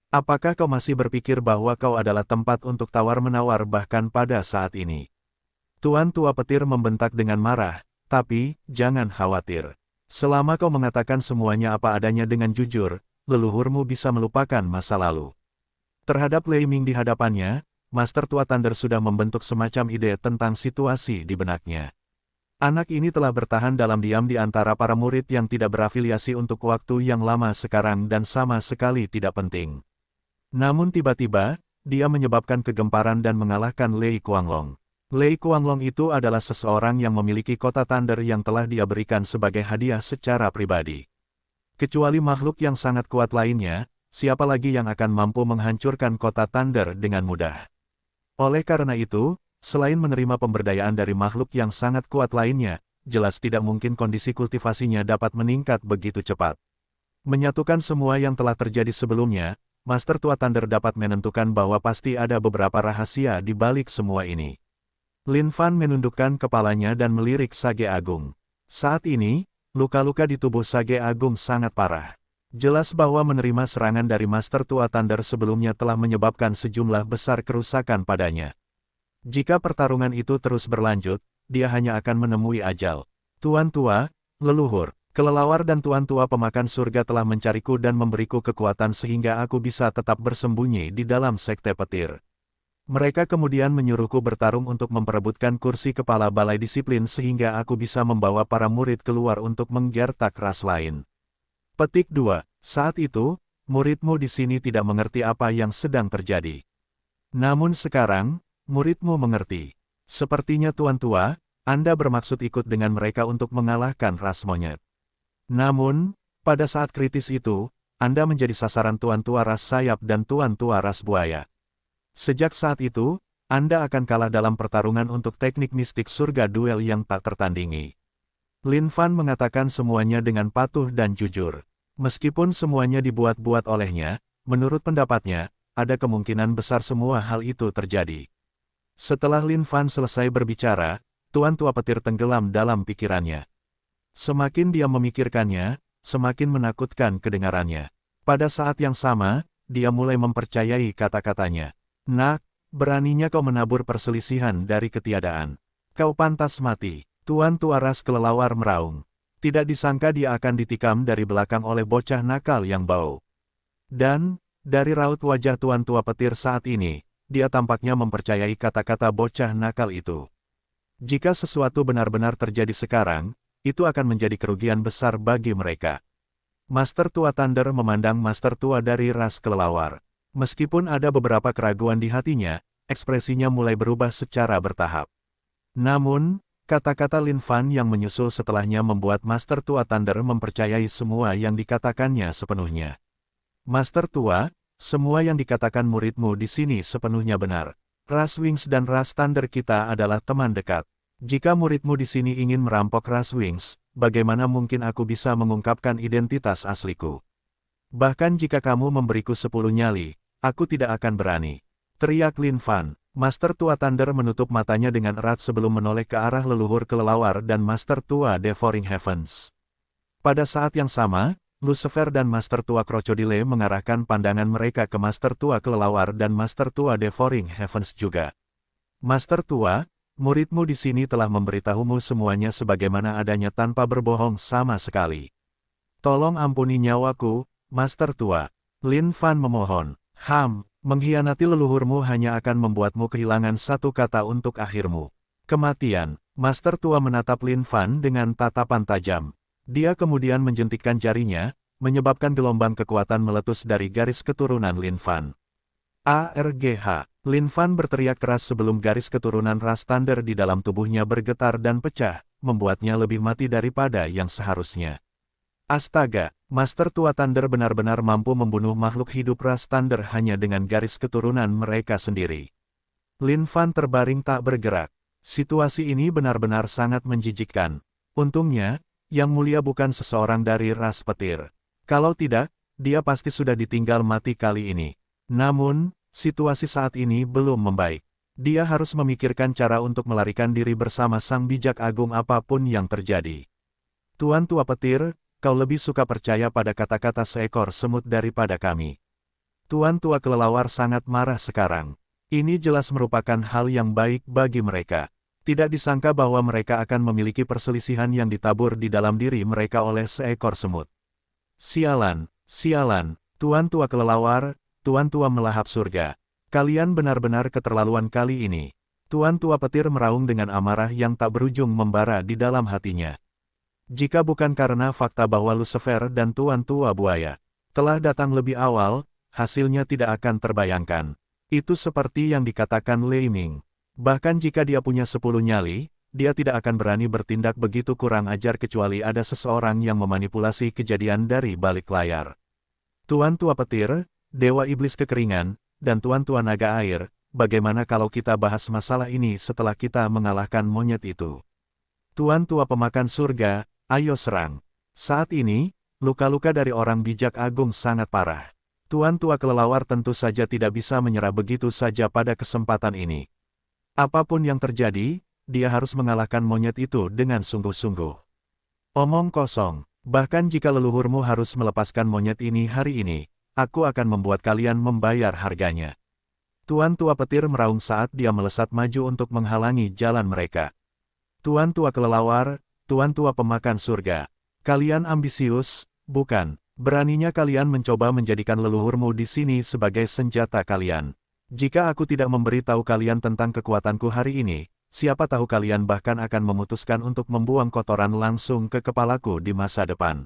Apakah kau masih berpikir bahwa kau adalah tempat untuk tawar-menawar bahkan pada saat ini? Tuan Tua Petir membentak dengan marah, tapi, jangan khawatir. Selama kau mengatakan semuanya apa adanya dengan jujur, leluhurmu bisa melupakan masa lalu. Terhadap Lei Ming di hadapannya, Master Tua Thunder sudah membentuk semacam ide tentang situasi di benaknya. Anak ini telah bertahan dalam diam di antara para murid yang tidak berafiliasi untuk waktu yang lama sekarang dan sama sekali tidak penting. Namun tiba-tiba, dia menyebabkan kegemparan dan mengalahkan Lei Kuanglong. Lei Kuanglong itu adalah seseorang yang memiliki kota Thunder yang telah dia berikan sebagai hadiah secara pribadi. Kecuali makhluk yang sangat kuat lainnya, siapa lagi yang akan mampu menghancurkan kota Thunder dengan mudah? Oleh karena itu, selain menerima pemberdayaan dari makhluk yang sangat kuat lainnya, jelas tidak mungkin kondisi kultivasinya dapat meningkat begitu cepat. Menyatukan semua yang telah terjadi sebelumnya, Master Tua Thunder dapat menentukan bahwa pasti ada beberapa rahasia di balik semua ini. Lin Fan menundukkan kepalanya dan melirik Sage Agung. Saat ini, luka-luka di tubuh Sage Agung sangat parah. Jelas bahwa menerima serangan dari Master Tua Thunder sebelumnya telah menyebabkan sejumlah besar kerusakan padanya. Jika pertarungan itu terus berlanjut, dia hanya akan menemui ajal. Tuan Tua, leluhur, kelelawar dan Tuan Tua pemakan surga telah mencariku dan memberiku kekuatan sehingga aku bisa tetap bersembunyi di dalam sekte petir. Mereka kemudian menyuruhku bertarung untuk memperebutkan kursi kepala balai disiplin sehingga aku bisa membawa para murid keluar untuk menggertak ras lain. Petik 2. Saat itu, muridmu di sini tidak mengerti apa yang sedang terjadi. Namun sekarang, muridmu mengerti. Sepertinya Tuan Tua, Anda bermaksud ikut dengan mereka untuk mengalahkan ras monyet. Namun, pada saat kritis itu, Anda menjadi sasaran Tuan Tua ras sayap dan Tuan Tua ras buaya. Sejak saat itu, Anda akan kalah dalam pertarungan untuk teknik mistik surga duel yang tak tertandingi. Lin Fan mengatakan semuanya dengan patuh dan jujur. Meskipun semuanya dibuat-buat olehnya, menurut pendapatnya, ada kemungkinan besar semua hal itu terjadi. Setelah Lin Fan selesai berbicara, Tuan Tua Petir tenggelam dalam pikirannya. Semakin dia memikirkannya, semakin menakutkan kedengarannya. Pada saat yang sama, dia mulai mempercayai kata-katanya. Nak, beraninya kau menabur perselisihan dari ketiadaan. Kau pantas mati. Tuan Tua ras kelelawar meraung. Tidak disangka dia akan ditikam dari belakang oleh bocah nakal yang bau. Dan, dari raut wajah Tuan Tua Petir saat ini, dia tampaknya mempercayai kata-kata bocah nakal itu. Jika sesuatu benar-benar terjadi sekarang, itu akan menjadi kerugian besar bagi mereka. Master Tua Thunder memandang Master Tua dari ras kelelawar. Meskipun ada beberapa keraguan di hatinya, ekspresinya mulai berubah secara bertahap. Namun, kata-kata Lin Fan yang menyusul setelahnya membuat Master Tua Thunder mempercayai semua yang dikatakannya sepenuhnya. Master Tua, semua yang dikatakan muridmu di sini sepenuhnya benar. Ras Wings dan Ras Thunder kita adalah teman dekat. Jika muridmu di sini ingin merampok Ras Wings, bagaimana mungkin aku bisa mengungkapkan identitas asliku? Bahkan jika kamu memberiku 10 nyali, aku tidak akan berani. Teriak Lin Fan. Master Tua Thunder menutup matanya dengan erat sebelum menoleh ke arah leluhur kelelawar dan Master Tua Devouring Heavens. Pada saat yang sama, Lucifer dan Master Tua Crocodile mengarahkan pandangan mereka ke Master Tua kelelawar dan Master Tua Devouring Heavens juga. Master Tua, Muridmu di sini telah memberitahumu semuanya sebagaimana adanya tanpa berbohong sama sekali. Tolong ampuni nyawaku, Master Tua. Lin Fan memohon. Mengkhianati leluhurmu hanya akan membuatmu kehilangan satu kata untuk akhirmu. Kematian. Master Tua menatap Lin Fan dengan tatapan tajam. Dia kemudian menjentikkan jarinya, menyebabkan gelombang kekuatan meletus dari garis keturunan Lin Fan. ARGH. Lin Fan berteriak keras sebelum garis keturunan ras Thunder di dalam tubuhnya bergetar dan pecah, membuatnya lebih mati daripada yang seharusnya. Astaga, Master Tua Thunder benar-benar mampu membunuh makhluk hidup ras Thunder hanya dengan garis keturunan mereka sendiri. Lin Fan terbaring tak bergerak. Situasi ini benar-benar sangat menjijikkan. Untungnya, Yang Mulia bukan seseorang dari ras petir. Kalau tidak, dia pasti sudah ditinggal mati kali ini. Namun, situasi saat ini belum membaik. Dia harus memikirkan cara untuk melarikan diri bersama Sang Bijak Agung apapun yang terjadi. Tuan Tua Petir, kau lebih suka percaya pada kata-kata seekor semut daripada kami. Tuan Tua Kelelawar sangat marah sekarang. Ini jelas merupakan hal yang baik bagi mereka. Tidak disangka bahwa mereka akan memiliki perselisihan yang ditabur di dalam diri mereka oleh seekor semut. Sialan, sialan, Tuan Tua Kelelawar, Tuan Tua Melahap Surga. Kalian benar-benar keterlaluan kali ini. Tuan Tua Petir meraung dengan amarah yang tak berujung membara di dalam hatinya. Jika bukan karena fakta bahwa Lucifer dan Tuan Tua Buaya telah datang lebih awal, hasilnya tidak akan terbayangkan. Itu seperti yang dikatakan Lei Ming. Bahkan jika dia punya 10 nyali, dia tidak akan berani bertindak begitu kurang ajar kecuali ada seseorang yang memanipulasi kejadian dari balik layar. Tuan Tua Petir, Dewa Iblis Kekeringan, dan Tuan Tua Naga Air, bagaimana kalau kita bahas masalah ini setelah kita mengalahkan monyet itu? Tuan Tua Pemakan Surga, ayo serang. Saat ini, luka-luka dari orang bijak agung sangat parah. Tuan Tua Kelelawar tentu saja tidak bisa menyerah begitu saja pada kesempatan ini. Apapun yang terjadi, dia harus mengalahkan monyet itu dengan sungguh-sungguh. Omong kosong, bahkan jika leluhurmu harus melepaskan monyet ini hari ini, aku akan membuat kalian membayar harganya. Tuan Tua Petir meraung saat dia melesat maju untuk menghalangi jalan mereka. Tuan Tua Kelelawar, Tuan Tua Pemakan Surga. Kalian ambisius, bukan? Beraninya kalian mencoba menjadikan leluhurmu di sini sebagai senjata kalian. Jika aku tidak memberitahu kalian tentang kekuatanku hari ini, siapa tahu kalian bahkan akan memutuskan untuk membuang kotoran langsung ke kepalaku di masa depan.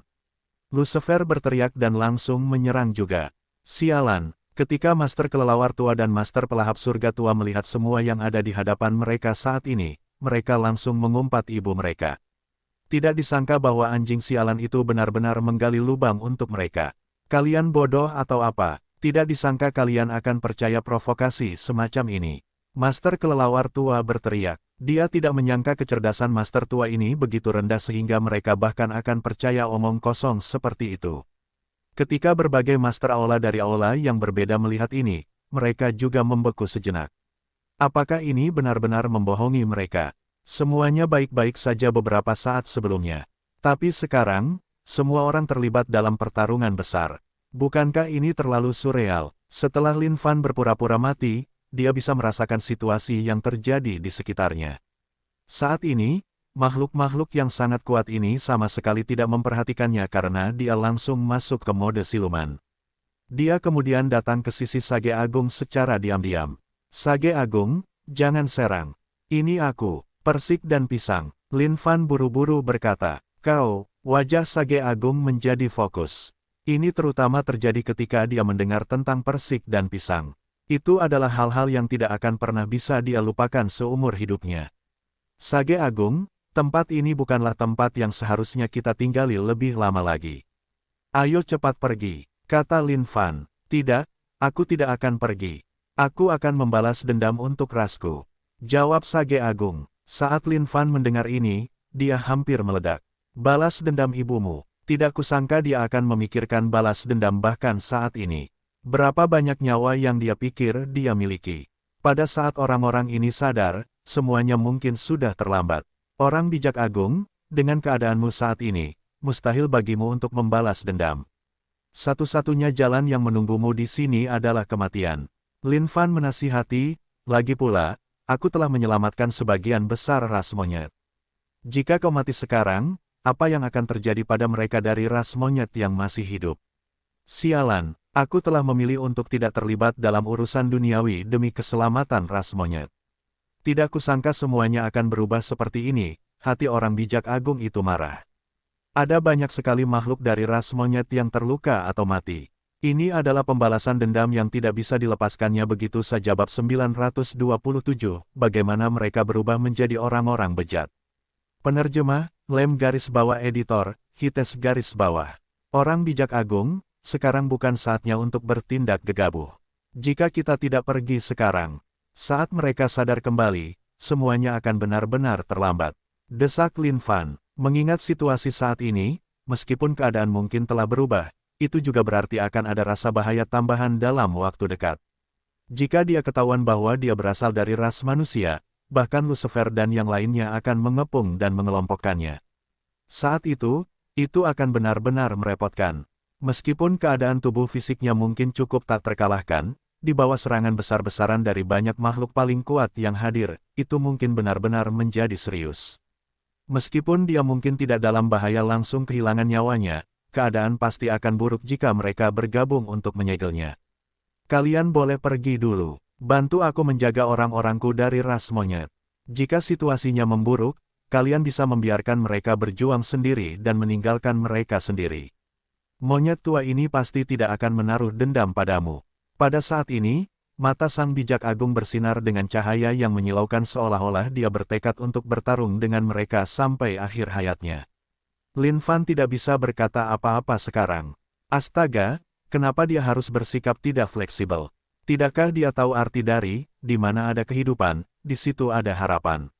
Lucifer berteriak dan langsung menyerang juga. Sialan, ketika Master Kelelawar Tua dan Master Pelahap Surga Tua melihat semua yang ada di hadapan mereka saat ini, mereka langsung mengumpat ibu mereka. Tidak disangka bahwa anjing sialan itu benar-benar menggali lubang untuk mereka. Kalian bodoh atau apa? Tidak disangka kalian akan percaya provokasi semacam ini. Master Kelelawar Tua berteriak. Dia tidak menyangka kecerdasan Master Tua ini begitu rendah sehingga mereka bahkan akan percaya omong kosong seperti itu. Ketika berbagai Master Aula dari Aula yang berbeda melihat ini, mereka juga membeku sejenak. Apakah ini benar-benar membohongi mereka? Semuanya baik-baik saja beberapa saat sebelumnya. Tapi sekarang, semua orang terlibat dalam pertarungan besar. Bukankah ini terlalu surreal? Setelah Lin Fan berpura-pura mati, dia bisa merasakan situasi yang terjadi di sekitarnya. Saat ini, makhluk-makhluk yang sangat kuat ini sama sekali tidak memperhatikannya karena dia langsung masuk ke mode siluman. Dia kemudian datang ke sisi Sage Agung secara diam-diam. Sage Agung, jangan serang. Ini aku, Persik dan Pisang. Lin Fan buru-buru berkata, kau, wajah Sage Agung menjadi fokus. Ini terutama terjadi ketika dia mendengar tentang Persik dan Pisang. Itu adalah hal-hal yang tidak akan pernah bisa dia lupakan seumur hidupnya. Sage Agung, tempat ini bukanlah tempat yang seharusnya kita tinggali lebih lama lagi. Ayo cepat pergi, kata Lin Fan. Tidak, aku tidak akan pergi. Aku akan membalas dendam untuk rasku. Jawab Sage Agung. Saat Lin Fan mendengar ini, dia hampir meledak. Balas dendam ibumu. Tidak kusangka dia akan memikirkan balas dendam bahkan saat ini. Berapa banyak nyawa yang dia pikir dia miliki. Pada saat orang-orang ini sadar, semuanya mungkin sudah terlambat. Orang bijak agung, dengan keadaanmu saat ini, mustahil bagimu untuk membalas dendam. Satu-satunya jalan yang menunggumu di sini adalah kematian. Lin Fan menasihati, lagi pula, aku telah menyelamatkan sebagian besar ras monyet. Jika kau mati sekarang, apa yang akan terjadi pada mereka dari ras monyet yang masih hidup? Sialan, aku telah memilih untuk tidak terlibat dalam urusan duniawi demi keselamatan ras monyet. Tidak kusangka semuanya akan berubah seperti ini, hati orang bijak agung itu marah. Ada banyak sekali makhluk dari ras monyet yang terluka atau mati. Ini adalah pembalasan dendam yang tidak bisa dilepaskannya begitu saja. Bab 927, bagaimana mereka berubah menjadi orang-orang bejat. Penerjemah, Lem garis bawah editor, Hites garis bawah. Orang bijak agung, sekarang bukan saatnya untuk bertindak gegabah. Jika kita tidak pergi sekarang, saat mereka sadar kembali, semuanya akan benar-benar terlambat. Desak Lin Fan, mengingat situasi saat ini, meskipun keadaan mungkin telah berubah, itu juga berarti akan ada rasa bahaya tambahan dalam waktu dekat. Jika dia ketahuan bahwa dia berasal dari ras manusia, bahkan Lucifer dan yang lainnya akan mengepung dan mengelompokkannya. Saat itu akan benar-benar merepotkan. Meskipun keadaan tubuh fisiknya mungkin cukup tak terkalahkan, di bawah serangan besar-besaran dari banyak makhluk paling kuat yang hadir, itu mungkin benar-benar menjadi serius. Meskipun dia mungkin tidak dalam bahaya langsung kehilangan nyawanya, keadaan pasti akan buruk jika mereka bergabung untuk menyegelnya. Kalian boleh pergi dulu. Bantu aku menjaga orang-orangku dari ras monyet. Jika situasinya memburuk, kalian bisa membiarkan mereka berjuang sendiri dan meninggalkan mereka sendiri. Monyet tua ini pasti tidak akan menaruh dendam padamu. Pada saat ini, mata sang bijak agung bersinar dengan cahaya yang menyilaukan seolah-olah dia bertekad untuk bertarung dengan mereka sampai akhir hayatnya. Lin Fan tidak bisa berkata apa-apa sekarang. Astaga, kenapa dia harus bersikap tidak fleksibel? Tidakkah dia tahu arti dari, di mana ada kehidupan, di situ ada harapan.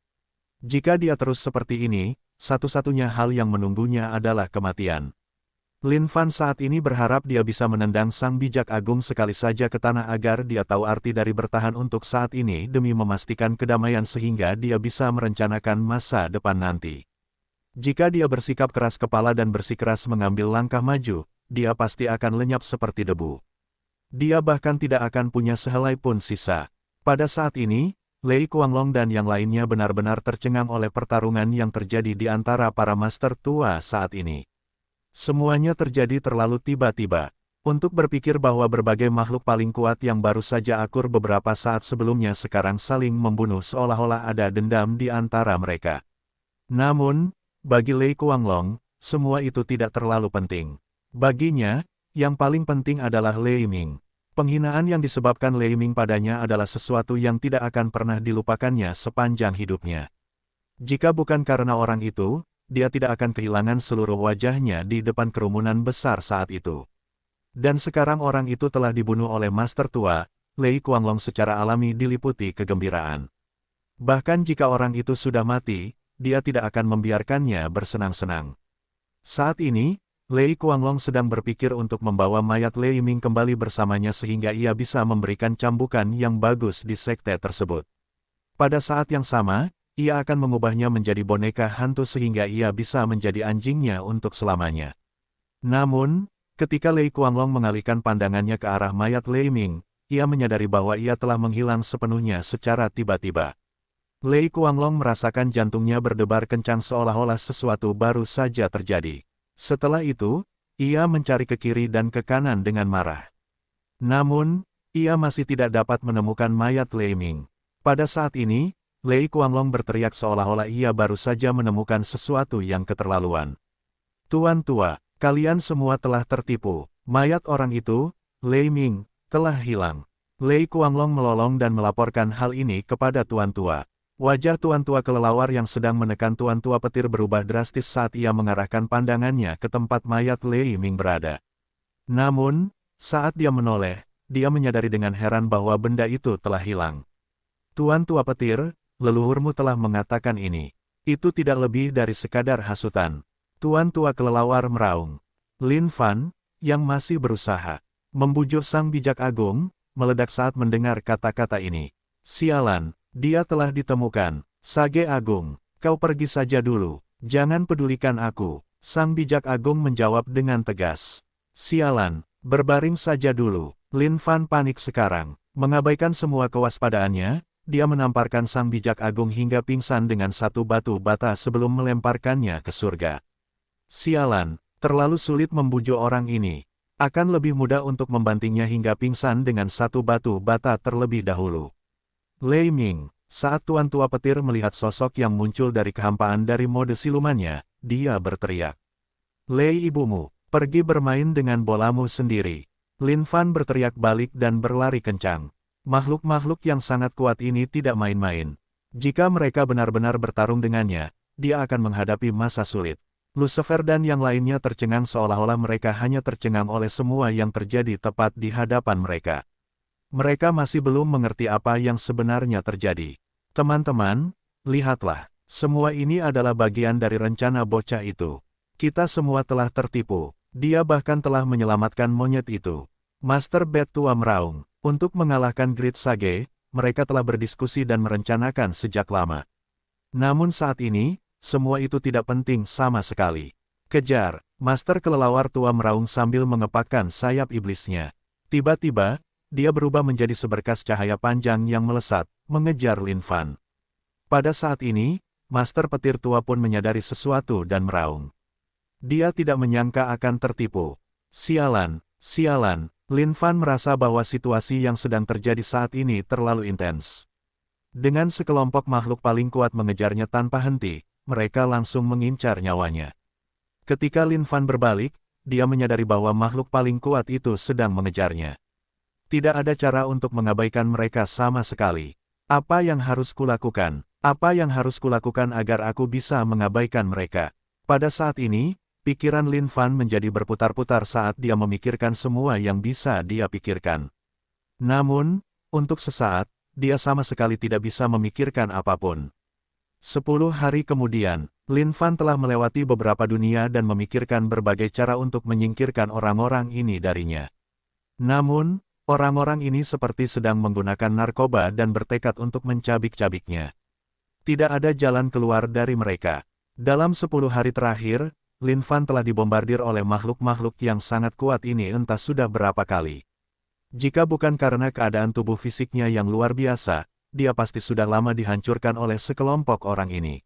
Jika dia terus seperti ini, satu-satunya hal yang menunggunya adalah kematian. Lin Fan saat ini berharap dia bisa menendang sang bijak agung sekali saja ke tanah agar dia tahu arti dari bertahan untuk saat ini demi memastikan kedamaian sehingga dia bisa merencanakan masa depan nanti. Jika dia bersikap keras kepala dan bersikeras mengambil langkah maju, dia pasti akan lenyap seperti debu. Dia bahkan tidak akan punya sehelai pun sisa. Pada saat ini, Lei Kuanglong dan yang lainnya benar-benar tercengang oleh pertarungan yang terjadi di antara para master tua saat ini. Semuanya terjadi terlalu tiba-tiba. Untuk berpikir bahwa berbagai makhluk paling kuat yang baru saja akur beberapa saat sebelumnya sekarang saling membunuh seolah-olah ada dendam di antara mereka. Namun, bagi Lei Kuanglong, semua itu tidak terlalu penting. Baginya, yang paling penting adalah Lei Ming. Penghinaan yang disebabkan Lei Ming padanya adalah sesuatu yang tidak akan pernah dilupakannya sepanjang hidupnya. Jika bukan karena orang itu, dia tidak akan kehilangan seluruh wajahnya di depan kerumunan besar saat itu. Dan sekarang orang itu telah dibunuh oleh master tua, Lei Kuanglong secara alami diliputi kegembiraan. Bahkan jika orang itu sudah mati, dia tidak akan membiarkannya bersenang-senang. Saat ini, Lei Kuanglong sedang berpikir untuk membawa mayat Lei Ming kembali bersamanya sehingga ia bisa memberikan cambukan yang bagus di sekte tersebut. Pada saat yang sama, ia akan mengubahnya menjadi boneka hantu sehingga ia bisa menjadi anjingnya untuk selamanya. Namun, ketika Lei Kuanglong mengalihkan pandangannya ke arah mayat Lei Ming, ia menyadari bahwa ia telah menghilang sepenuhnya secara tiba-tiba. Lei Kuanglong merasakan jantungnya berdebar kencang seolah-olah sesuatu baru saja terjadi. Setelah itu, ia mencari ke kiri dan ke kanan dengan marah. Namun, ia masih tidak dapat menemukan mayat Lei Ming. Pada saat ini, Lei Kuanglong berteriak seolah-olah ia baru saja menemukan sesuatu yang keterlaluan. Tuan tua, kalian semua telah tertipu. Mayat orang itu, Lei Ming, telah hilang. Lei Kuanglong melolong dan melaporkan hal ini kepada tuan tua. Wajah tuan tua kelelawar yang sedang menekan tuan tua petir berubah drastis saat ia mengarahkan pandangannya ke tempat mayat Lei Ming berada. Namun, saat dia menoleh, dia menyadari dengan heran bahwa benda itu telah hilang. Tuan tua petir, leluhurmu telah mengatakan ini. Itu tidak lebih dari sekadar hasutan. Tuan tua kelelawar meraung. Lin Fan, yang masih berusaha membujuk sang bijak agung, meledak saat mendengar kata-kata ini. Sialan, dia telah ditemukan. Sage Agung, kau pergi saja dulu. Jangan pedulikan aku. Sang bijak agung menjawab dengan tegas. Sialan, berbaring saja dulu. Lin Fan panik sekarang. Mengabaikan semua kewaspadaannya, dia menamparkan sang bijak agung hingga pingsan dengan satu batu bata sebelum melemparkannya ke surga. Sialan, terlalu sulit membujuk orang ini. Akan lebih mudah untuk membantingnya hingga pingsan dengan satu batu bata terlebih dahulu. Lei Ming, saat Tuan Tua Petir melihat sosok yang muncul dari kehampaan dari mode silumannya, dia berteriak. Lei ibumu, pergi bermain dengan bolamu sendiri. Lin Fan berteriak balik dan berlari kencang. Makhluk-makhluk yang sangat kuat ini tidak main-main. Jika mereka benar-benar bertarung dengannya, dia akan menghadapi masa sulit. Lucifer dan yang lainnya tercengang seolah-olah mereka hanya tercengang oleh semua yang terjadi tepat di hadapan mereka. Mereka masih belum mengerti apa yang sebenarnya terjadi. Teman-teman, lihatlah, semua ini adalah bagian dari rencana bocah itu. Kita semua telah tertipu, dia bahkan telah menyelamatkan monyet itu. Master Bat tua meraung. Untuk mengalahkan Great Sage, mereka telah berdiskusi dan merencanakan sejak lama. Namun saat ini, semua itu tidak penting sama sekali. Kejar, Master kelelawar tua meraung sambil mengepakkan sayap iblisnya. Tiba-tiba, dia berubah menjadi seberkas cahaya panjang yang melesat, mengejar Lin Fan. Pada saat ini, Master petir tua pun menyadari sesuatu dan meraung. Dia tidak menyangka akan tertipu. Sialan, sialan. Lin Fan merasa bahwa situasi yang sedang terjadi saat ini terlalu intens. Dengan sekelompok makhluk paling kuat mengejarnya tanpa henti, mereka langsung mengincar nyawanya. Ketika Lin Fan berbalik, dia menyadari bahwa makhluk paling kuat itu sedang mengejarnya. Tidak ada cara untuk mengabaikan mereka sama sekali. Apa yang harus kulakukan? Apa yang harus kulakukan agar aku bisa mengabaikan mereka? Pada saat ini, pikiran Lin Fan menjadi berputar-putar saat dia memikirkan semua yang bisa dia pikirkan. Namun, untuk sesaat, dia sama sekali tidak bisa memikirkan apapun. 10 hari kemudian, Lin Fan telah melewati beberapa dunia dan memikirkan berbagai cara untuk menyingkirkan orang-orang ini darinya. Namun, orang-orang ini seperti sedang menggunakan narkoba dan bertekad untuk mencabik-cabiknya. Tidak ada jalan keluar dari mereka. Dalam 10 hari terakhir, Lin Fan telah dibombardir oleh makhluk-makhluk yang sangat kuat ini entah sudah berapa kali. Jika bukan karena keadaan tubuh fisiknya yang luar biasa, dia pasti sudah lama dihancurkan oleh sekelompok orang ini.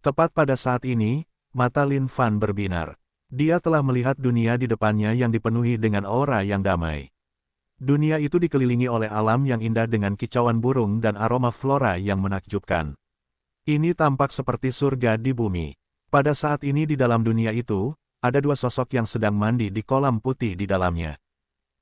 Tepat pada saat ini, mata Lin Fan berbinar. Dia telah melihat dunia di depannya yang dipenuhi dengan aura yang damai. Dunia itu dikelilingi oleh alam yang indah dengan kicauan burung dan aroma flora yang menakjubkan. Ini tampak seperti surga di bumi. Pada saat ini di dalam dunia itu, ada dua sosok yang sedang mandi di kolam putih di dalamnya.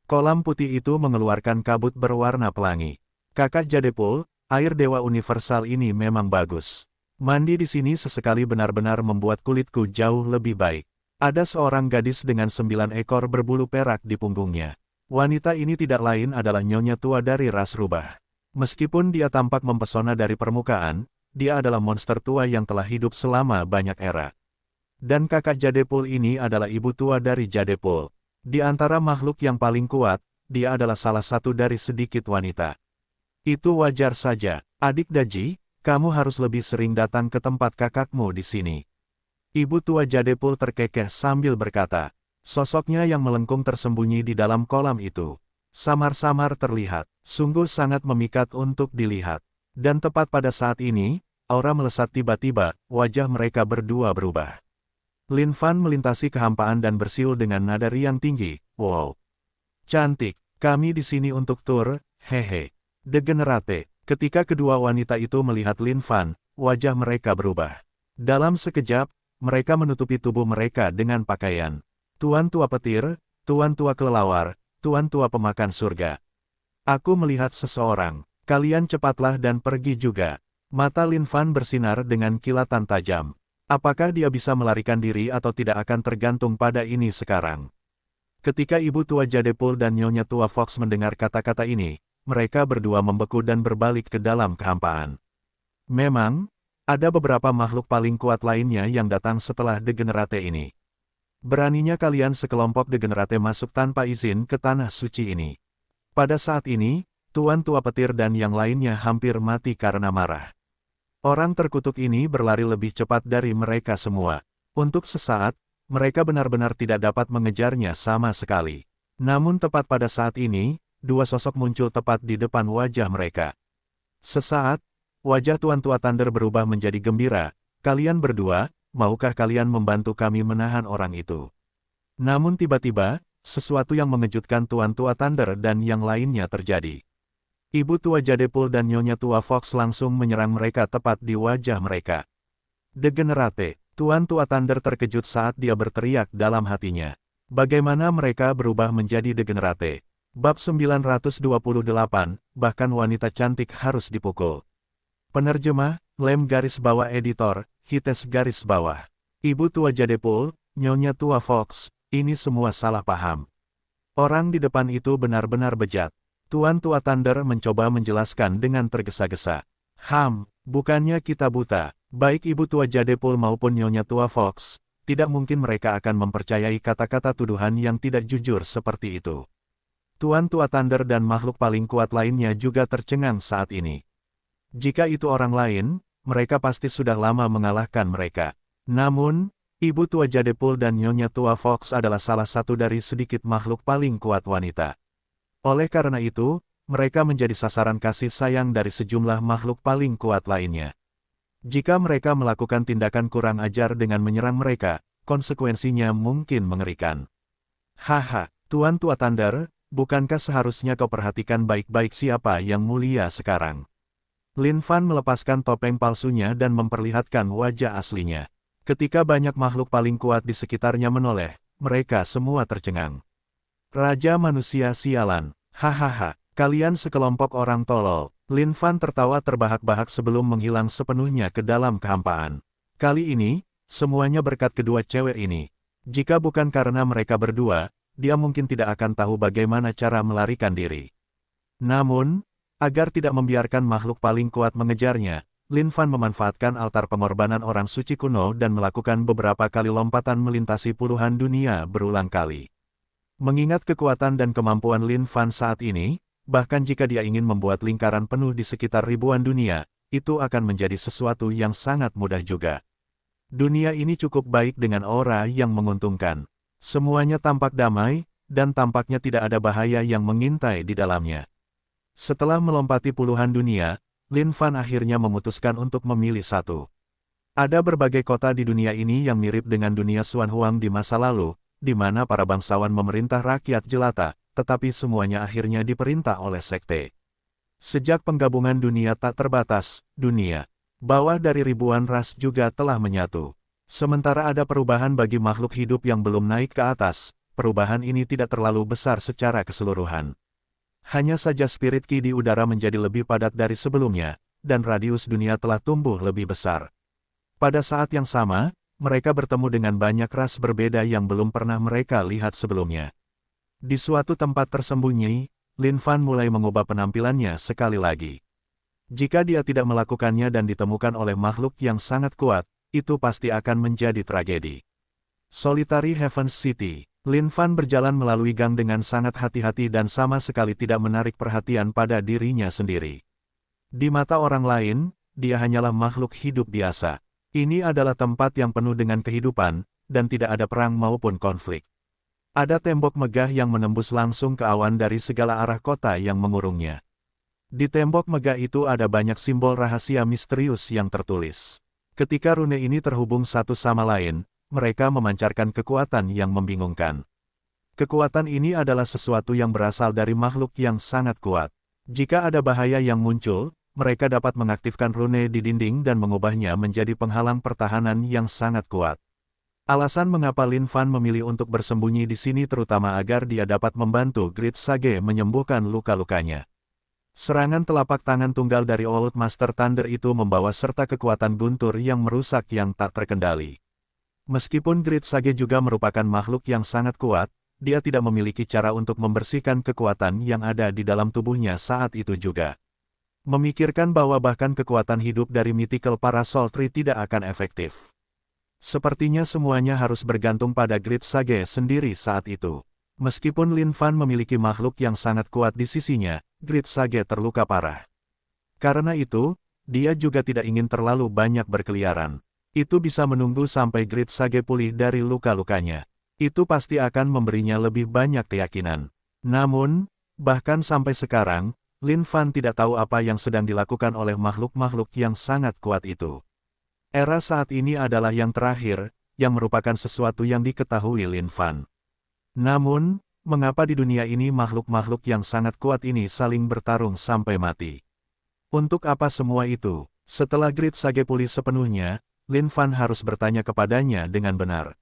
Kolam putih itu mengeluarkan kabut berwarna pelangi. Kakak Jadepul, air dewa universal ini memang bagus. Mandi di sini sesekali benar-benar membuat kulitku jauh lebih baik. Ada seorang gadis dengan 9 ekor berbulu perak di punggungnya. Wanita ini tidak lain adalah nyonya tua dari ras rubah. Meskipun dia tampak mempesona dari permukaan, dia adalah monster tua yang telah hidup selama banyak era. Dan kakak Jadepul ini adalah ibu tua dari Jadepul. Di antara makhluk yang paling kuat, dia adalah salah satu dari sedikit wanita. Itu wajar saja, adik Daji, kamu harus lebih sering datang ke tempat kakakmu di sini. Ibu tua Jadepul terkekeh sambil berkata. Sosoknya yang melengkung tersembunyi di dalam kolam itu. Samar-samar terlihat, sungguh sangat memikat untuk dilihat. Dan tepat pada saat ini, aura melesat tiba-tiba, wajah mereka berdua berubah. Lin Fan melintasi kehampaan dan bersiul dengan nada riang tinggi, wow. Cantik, kami di sini untuk tur, hehe. Degenerate, ketika kedua wanita itu melihat Lin Fan, wajah mereka berubah. Dalam sekejap, mereka menutupi tubuh mereka dengan pakaian. Tuan tua petir, tuan tua kelelawar, tuan tua pemakan surga. Aku melihat seseorang. Kalian cepatlah dan pergi juga. Mata Lin Fan bersinar dengan kilatan tajam. Apakah dia bisa melarikan diri atau tidak akan tergantung pada ini sekarang. Ketika ibu tua Jadepul dan nyonya tua Fox mendengar kata-kata ini, mereka berdua membeku dan berbalik ke dalam kehampaan. Memang, ada beberapa makhluk paling kuat lainnya yang datang setelah Degenerate ini. Beraninya kalian sekelompok Degenerate masuk tanpa izin ke tanah suci ini. Pada saat ini, Tuan tua petir dan yang lainnya hampir mati karena marah. Orang terkutuk ini berlari lebih cepat dari mereka semua. Untuk sesaat, mereka benar-benar tidak dapat mengejarnya sama sekali. Namun tepat pada saat ini, dua sosok muncul tepat di depan wajah mereka. Sesaat, wajah Tuan Tua Thunder berubah menjadi gembira. Kalian berdua, maukah kalian membantu kami menahan orang itu? Namun tiba-tiba, sesuatu yang mengejutkan Tuan Tua Thunder dan yang lainnya terjadi. Ibu tua Jadepul dan Nyonya tua Fox langsung menyerang mereka tepat di wajah mereka. Degenerate, Tuan Tua Thunder terkejut saat dia berteriak dalam hatinya. Bagaimana mereka berubah menjadi degenerate? Bab 928, bahkan wanita cantik harus dipukul. Penerjemah, Lem garis bawah editor, Hites garis bawah. Ibu tua Jadepul, Nyonya tua Fox, ini semua salah paham. Orang di depan itu benar-benar bejat. Tuan Tua Thunder mencoba menjelaskan dengan tergesa-gesa. Bukannya kita buta, baik Ibu tua Jadepul maupun Nyonya tua Fox, tidak mungkin mereka akan mempercayai kata-kata tuduhan yang tidak jujur seperti itu. Tuan Tua Thunder dan makhluk paling kuat lainnya juga tercengang saat ini. Jika itu orang lain, mereka pasti sudah lama mengalahkan mereka. Namun, Ibu tua Jadepul dan Nyonya tua Fox adalah salah satu dari sedikit makhluk paling kuat wanita. Oleh karena itu, mereka menjadi sasaran kasih sayang dari sejumlah makhluk paling kuat lainnya. Jika mereka melakukan tindakan kurang ajar dengan menyerang mereka, konsekuensinya mungkin mengerikan. Haha, Tuan Tua Thunder, bukankah seharusnya kau perhatikan baik-baik siapa yang mulia sekarang? Lin Fan melepaskan topeng palsunya dan memperlihatkan wajah aslinya. Ketika banyak makhluk paling kuat di sekitarnya menoleh, mereka semua tercengang. Raja manusia sialan, hahaha, kalian sekelompok orang tolol. Lin Fan tertawa terbahak-bahak sebelum menghilang sepenuhnya ke dalam kehampaan. Kali ini, semuanya berkat kedua cewek ini. Jika bukan karena mereka berdua, dia mungkin tidak akan tahu bagaimana cara melarikan diri. Namun, agar tidak membiarkan makhluk paling kuat mengejarnya, Lin Fan memanfaatkan altar pengorbanan orang suci kuno dan melakukan beberapa kali lompatan melintasi puluhan dunia berulang kali. Mengingat kekuatan dan kemampuan Lin Fan saat ini, bahkan jika dia ingin membuat lingkaran penuh di sekitar ribuan dunia, itu akan menjadi sesuatu yang sangat mudah juga. Dunia ini cukup baik dengan aura yang menguntungkan. Semuanya tampak damai, dan tampaknya tidak ada bahaya yang mengintai di dalamnya. Setelah melompati puluhan dunia, Lin Fan akhirnya memutuskan untuk memilih satu. Ada berbagai kota di dunia ini yang mirip dengan dunia Xuan Huang di masa lalu, di mana para bangsawan memerintah rakyat jelata, tetapi semuanya akhirnya diperintah oleh sekte. Sejak penggabungan dunia tak terbatas, dunia bawah dari ribuan ras juga telah menyatu. Sementara ada perubahan bagi makhluk hidup yang belum naik ke atas, perubahan ini tidak terlalu besar secara keseluruhan. Hanya saja spirit ki di udara menjadi lebih padat dari sebelumnya, dan radius dunia telah tumbuh lebih besar. Pada saat yang sama, mereka bertemu dengan banyak ras berbeda yang belum pernah mereka lihat sebelumnya. Di suatu tempat tersembunyi, Lin Fan mulai mengubah penampilannya sekali lagi. Jika dia tidak melakukannya dan ditemukan oleh makhluk yang sangat kuat, itu pasti akan menjadi tragedi. Solitary Heaven's City. Lin Fan berjalan melalui gang dengan sangat hati-hati dan sama sekali tidak menarik perhatian pada dirinya sendiri. Di mata orang lain, dia hanyalah makhluk hidup biasa. Ini adalah tempat yang penuh dengan kehidupan, dan tidak ada perang maupun konflik. Ada tembok megah yang menembus langsung ke awan dari segala arah kota yang mengurungnya. Di tembok megah itu ada banyak simbol rahasia misterius yang tertulis. Ketika rune ini terhubung satu sama lain, mereka memancarkan kekuatan yang membingungkan. Kekuatan ini adalah sesuatu yang berasal dari makhluk yang sangat kuat. Jika ada bahaya yang muncul, mereka dapat mengaktifkan rune di dinding dan mengubahnya menjadi penghalang pertahanan yang sangat kuat. Alasan mengapa Lin Fan memilih untuk bersembunyi di sini terutama agar dia dapat membantu Great Sage menyembuhkan luka-lukanya. Serangan telapak tangan tunggal dari Old Master Thunder itu membawa serta kekuatan guntur yang merusak yang tak terkendali. Meskipun Great Sage juga merupakan makhluk yang sangat kuat, dia tidak memiliki cara untuk membersihkan kekuatan yang ada di dalam tubuhnya saat itu juga. Memikirkan bahwa bahkan kekuatan hidup dari Mythical Parasol Tree tidak akan efektif. Sepertinya semuanya harus bergantung pada Great Sage sendiri saat itu. Meskipun Lin Fan memiliki makhluk yang sangat kuat di sisinya, Great Sage terluka parah. Karena itu, dia juga tidak ingin terlalu banyak berkeliaran. Itu bisa menunggu sampai Great Sage pulih dari luka-lukanya. Itu pasti akan memberinya lebih banyak keyakinan. Namun, bahkan sampai sekarang, Lin Fan tidak tahu apa yang sedang dilakukan oleh makhluk-makhluk yang sangat kuat itu. Era saat ini adalah yang terakhir, yang merupakan sesuatu yang diketahui Lin Fan. Namun, mengapa di dunia ini makhluk-makhluk yang sangat kuat ini saling bertarung sampai mati? Untuk apa semua itu? Setelah Grid Sage pulih sepenuhnya, Lin Fan harus bertanya kepadanya dengan benar.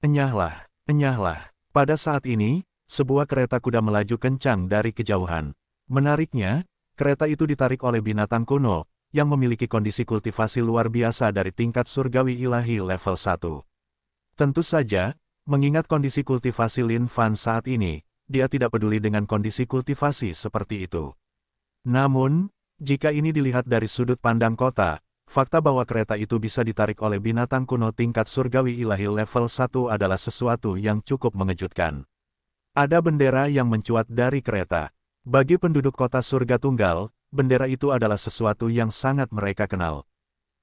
Enyahlah, enyahlah. Pada saat ini, sebuah kereta kuda melaju kencang dari kejauhan. Menariknya, kereta itu ditarik oleh binatang kuno, yang memiliki kondisi kultivasi luar biasa dari tingkat surgawi ilahi level 1. Tentu saja, mengingat kondisi kultivasi Lin Fan saat ini, dia tidak peduli dengan kondisi kultivasi seperti itu. Namun, jika ini dilihat dari sudut pandang kota, fakta bahwa kereta itu bisa ditarik oleh binatang kuno tingkat surgawi ilahi level 1 adalah sesuatu yang cukup mengejutkan. Ada bendera yang mencuat dari kereta. Bagi penduduk kota surga tunggal, bendera itu adalah sesuatu yang sangat mereka kenal.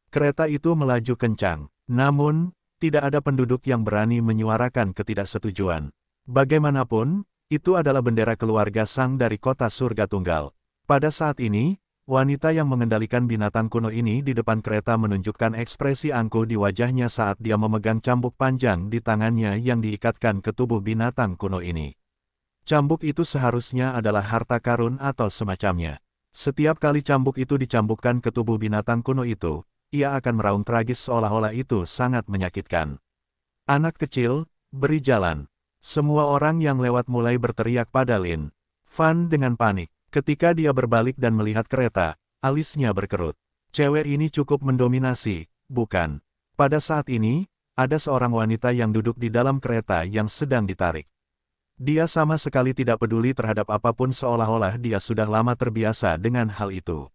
Kereta itu melaju kencang, namun, tidak ada penduduk yang berani menyuarakan ketidaksetujuan. Bagaimanapun, itu adalah bendera keluarga Sang dari kota surga tunggal. Pada saat ini, wanita yang mengendalikan binatang kuno ini di depan kereta menunjukkan ekspresi angkuh di wajahnya saat dia memegang cambuk panjang di tangannya yang diikatkan ke tubuh binatang kuno ini. Cambuk itu seharusnya adalah harta karun atau semacamnya. Setiap kali cambuk itu dicambukkan ke tubuh binatang kuno itu, ia akan meraung tragis seolah-olah itu sangat menyakitkan. Anak kecil, beri jalan. Semua orang yang lewat mulai berteriak pada Lin Fan dengan panik. Ketika dia berbalik dan melihat kereta, alisnya berkerut. Cewek ini cukup mendominasi, bukan? Pada saat ini, ada seorang wanita yang duduk di dalam kereta yang sedang ditarik. Dia sama sekali tidak peduli terhadap apapun seolah-olah dia sudah lama terbiasa dengan hal itu.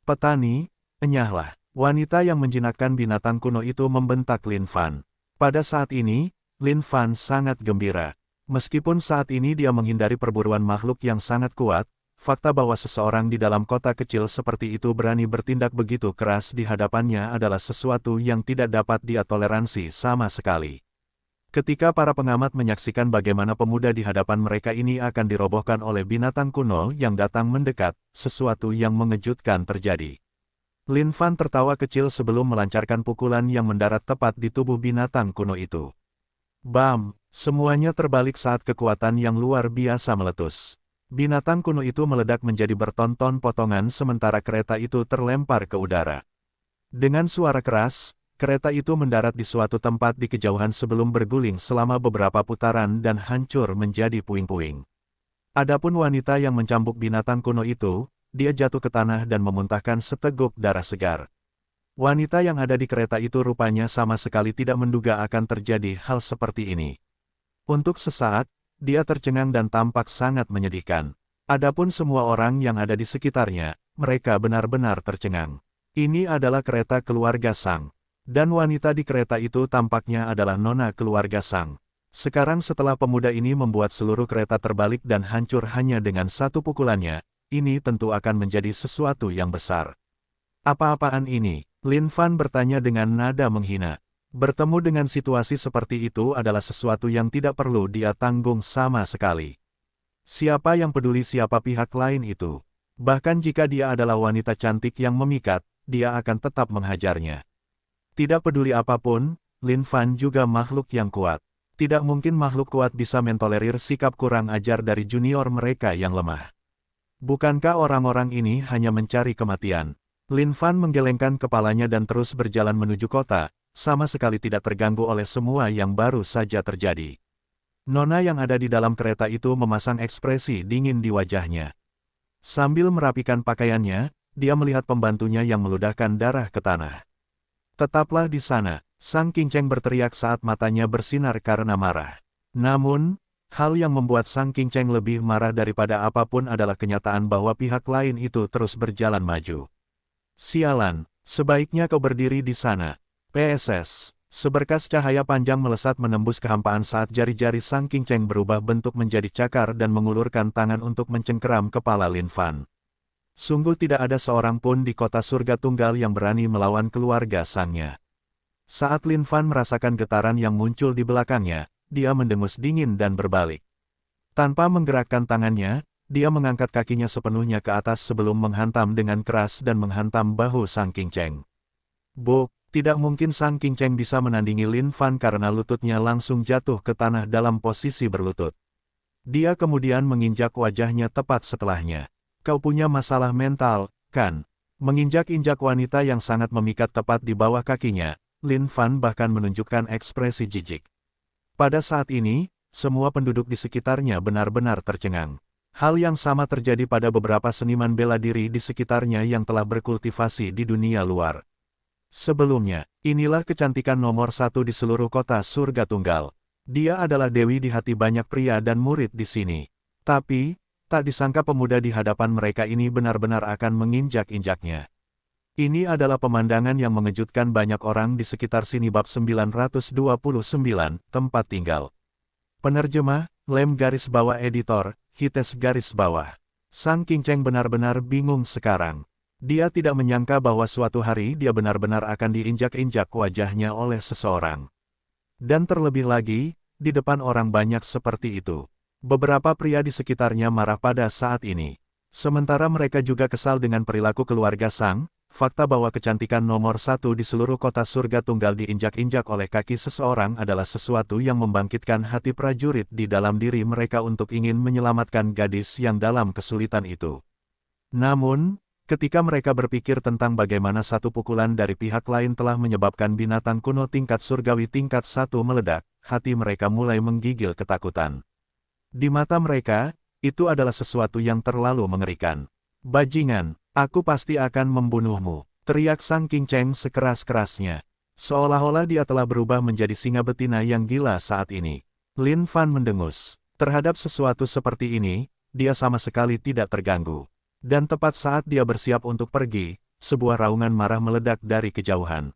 Petani, enyahlah. Wanita yang menjinakkan binatang kuno itu membentak Lin Fan. Pada saat ini, Lin Fan sangat gembira. Meskipun saat ini dia menghindari perburuan makhluk yang sangat kuat, fakta bahwa seseorang di dalam kota kecil seperti itu berani bertindak begitu keras di hadapannya adalah sesuatu yang tidak dapat dia toleransi sama sekali. Ketika para pengamat menyaksikan bagaimana pemuda di hadapan mereka ini akan dirobohkan oleh binatang kuno yang datang mendekat, sesuatu yang mengejutkan terjadi. Lin Fan tertawa kecil sebelum melancarkan pukulan yang mendarat tepat di tubuh binatang kuno itu. Bam! Semuanya terbalik saat kekuatan yang luar biasa meletus. Binatang kuno itu meledak menjadi bertonton potongan sementara kereta itu terlempar ke udara. Dengan suara keras, kereta itu mendarat di suatu tempat di kejauhan sebelum berguling selama beberapa putaran dan hancur menjadi puing-puing. Adapun wanita yang mencambuk binatang kuno itu, dia jatuh ke tanah dan memuntahkan seteguk darah segar. Wanita yang ada di kereta itu rupanya sama sekali tidak menduga akan terjadi hal seperti ini. Untuk sesaat, dia tercengang dan tampak sangat menyedihkan. Adapun semua orang yang ada di sekitarnya, mereka benar-benar tercengang. Ini adalah kereta keluarga Sang. Dan wanita di kereta itu tampaknya adalah nona keluarga Sang. Sekarang setelah pemuda ini membuat seluruh kereta terbalik dan hancur hanya dengan satu pukulannya, ini tentu akan menjadi sesuatu yang besar. Apa-apaan ini? Lin Fan bertanya dengan nada menghina. Bertemu dengan situasi seperti itu adalah sesuatu yang tidak perlu dia tanggung sama sekali. Siapa yang peduli siapa pihak lain itu? Bahkan jika dia adalah wanita cantik yang memikat, dia akan tetap menghajarnya. Tidak peduli apapun, Lin Fan juga makhluk yang kuat. Tidak mungkin makhluk kuat bisa mentolerir sikap kurang ajar dari junior mereka yang lemah. Bukankah orang-orang ini hanya mencari kematian? Lin Fan menggelengkan kepalanya dan terus berjalan menuju kota, sama sekali tidak terganggu oleh semua yang baru saja terjadi. Nona yang ada di dalam kereta itu memasang ekspresi dingin di wajahnya. Sambil merapikan pakaiannya, dia melihat pembantunya yang meludahkan darah ke tanah. Tetaplah di sana, Sang Qinceng berteriak saat matanya bersinar karena marah. Namun, hal yang membuat Sang Qinceng lebih marah daripada apapun adalah kenyataan bahwa pihak lain itu terus berjalan maju. Sialan, sebaiknya kau berdiri di sana. PSS, seberkas cahaya panjang melesat menembus kehampaan saat jari-jari Sang Qinceng berubah bentuk menjadi cakar dan mengulurkan tangan untuk mencengkeram kepala Lin Fan. Sungguh tidak ada seorang pun di kota surga tunggal yang berani melawan keluarga Sangnya. Saat Lin Fan merasakan getaran yang muncul di belakangnya, dia mendengus dingin dan berbalik. Tanpa menggerakkan tangannya, dia mengangkat kakinya sepenuhnya ke atas sebelum menghantam dengan keras dan menghantam bahu Sang King Cheng. Tidak mungkin Sang King Cheng bisa menandingi Lin Fan karena lututnya langsung jatuh ke tanah dalam posisi berlutut. Dia kemudian menginjak wajahnya tepat setelahnya. Kau punya masalah mental, kan? Menginjak-injak wanita yang sangat memikat tepat di bawah kakinya, Lin Fan bahkan menunjukkan ekspresi jijik. Pada saat ini, semua penduduk di sekitarnya benar-benar tercengang. Hal yang sama terjadi pada beberapa seniman bela diri di sekitarnya yang telah berkultivasi di dunia luar. Sebelumnya, inilah kecantikan nomor 1 di seluruh kota surga tunggal. Dia adalah dewi di hati banyak pria dan murid di sini. Tapi, tak disangka pemuda di hadapan mereka ini benar-benar akan menginjak-injaknya. Ini adalah pemandangan yang mengejutkan banyak orang di sekitar sini. Bab 929, tempat tinggal. Penerjemah, Lem garis bawah editor, Hites garis bawah. Sang King Cheng benar-benar bingung sekarang. Dia tidak menyangka bahwa suatu hari dia benar-benar akan diinjak-injak wajahnya oleh seseorang. Dan terlebih lagi, di depan orang banyak seperti itu. Beberapa pria di sekitarnya marah pada saat ini. Sementara mereka juga kesal dengan perilaku keluarga Sang. Fakta bahwa kecantikan nomor 1 di seluruh kota surga tunggal diinjak-injak oleh kaki seseorang adalah sesuatu yang membangkitkan hati prajurit di dalam diri mereka untuk ingin menyelamatkan gadis yang dalam kesulitan itu. Namun, ketika mereka berpikir tentang bagaimana satu pukulan dari pihak lain telah menyebabkan binatang kuno tingkat surgawi tingkat 1 meledak, hati mereka mulai menggigil ketakutan. Di mata mereka, itu adalah sesuatu yang terlalu mengerikan. Bajingan! Aku pasti akan membunuhmu, teriak Sang King Cheng sekeras-kerasnya. Seolah-olah dia telah berubah menjadi singa betina yang gila saat ini. Lin Fan mendengus. Terhadap sesuatu seperti ini, dia sama sekali tidak terganggu. Dan tepat saat dia bersiap untuk pergi, sebuah raungan marah meledak dari kejauhan.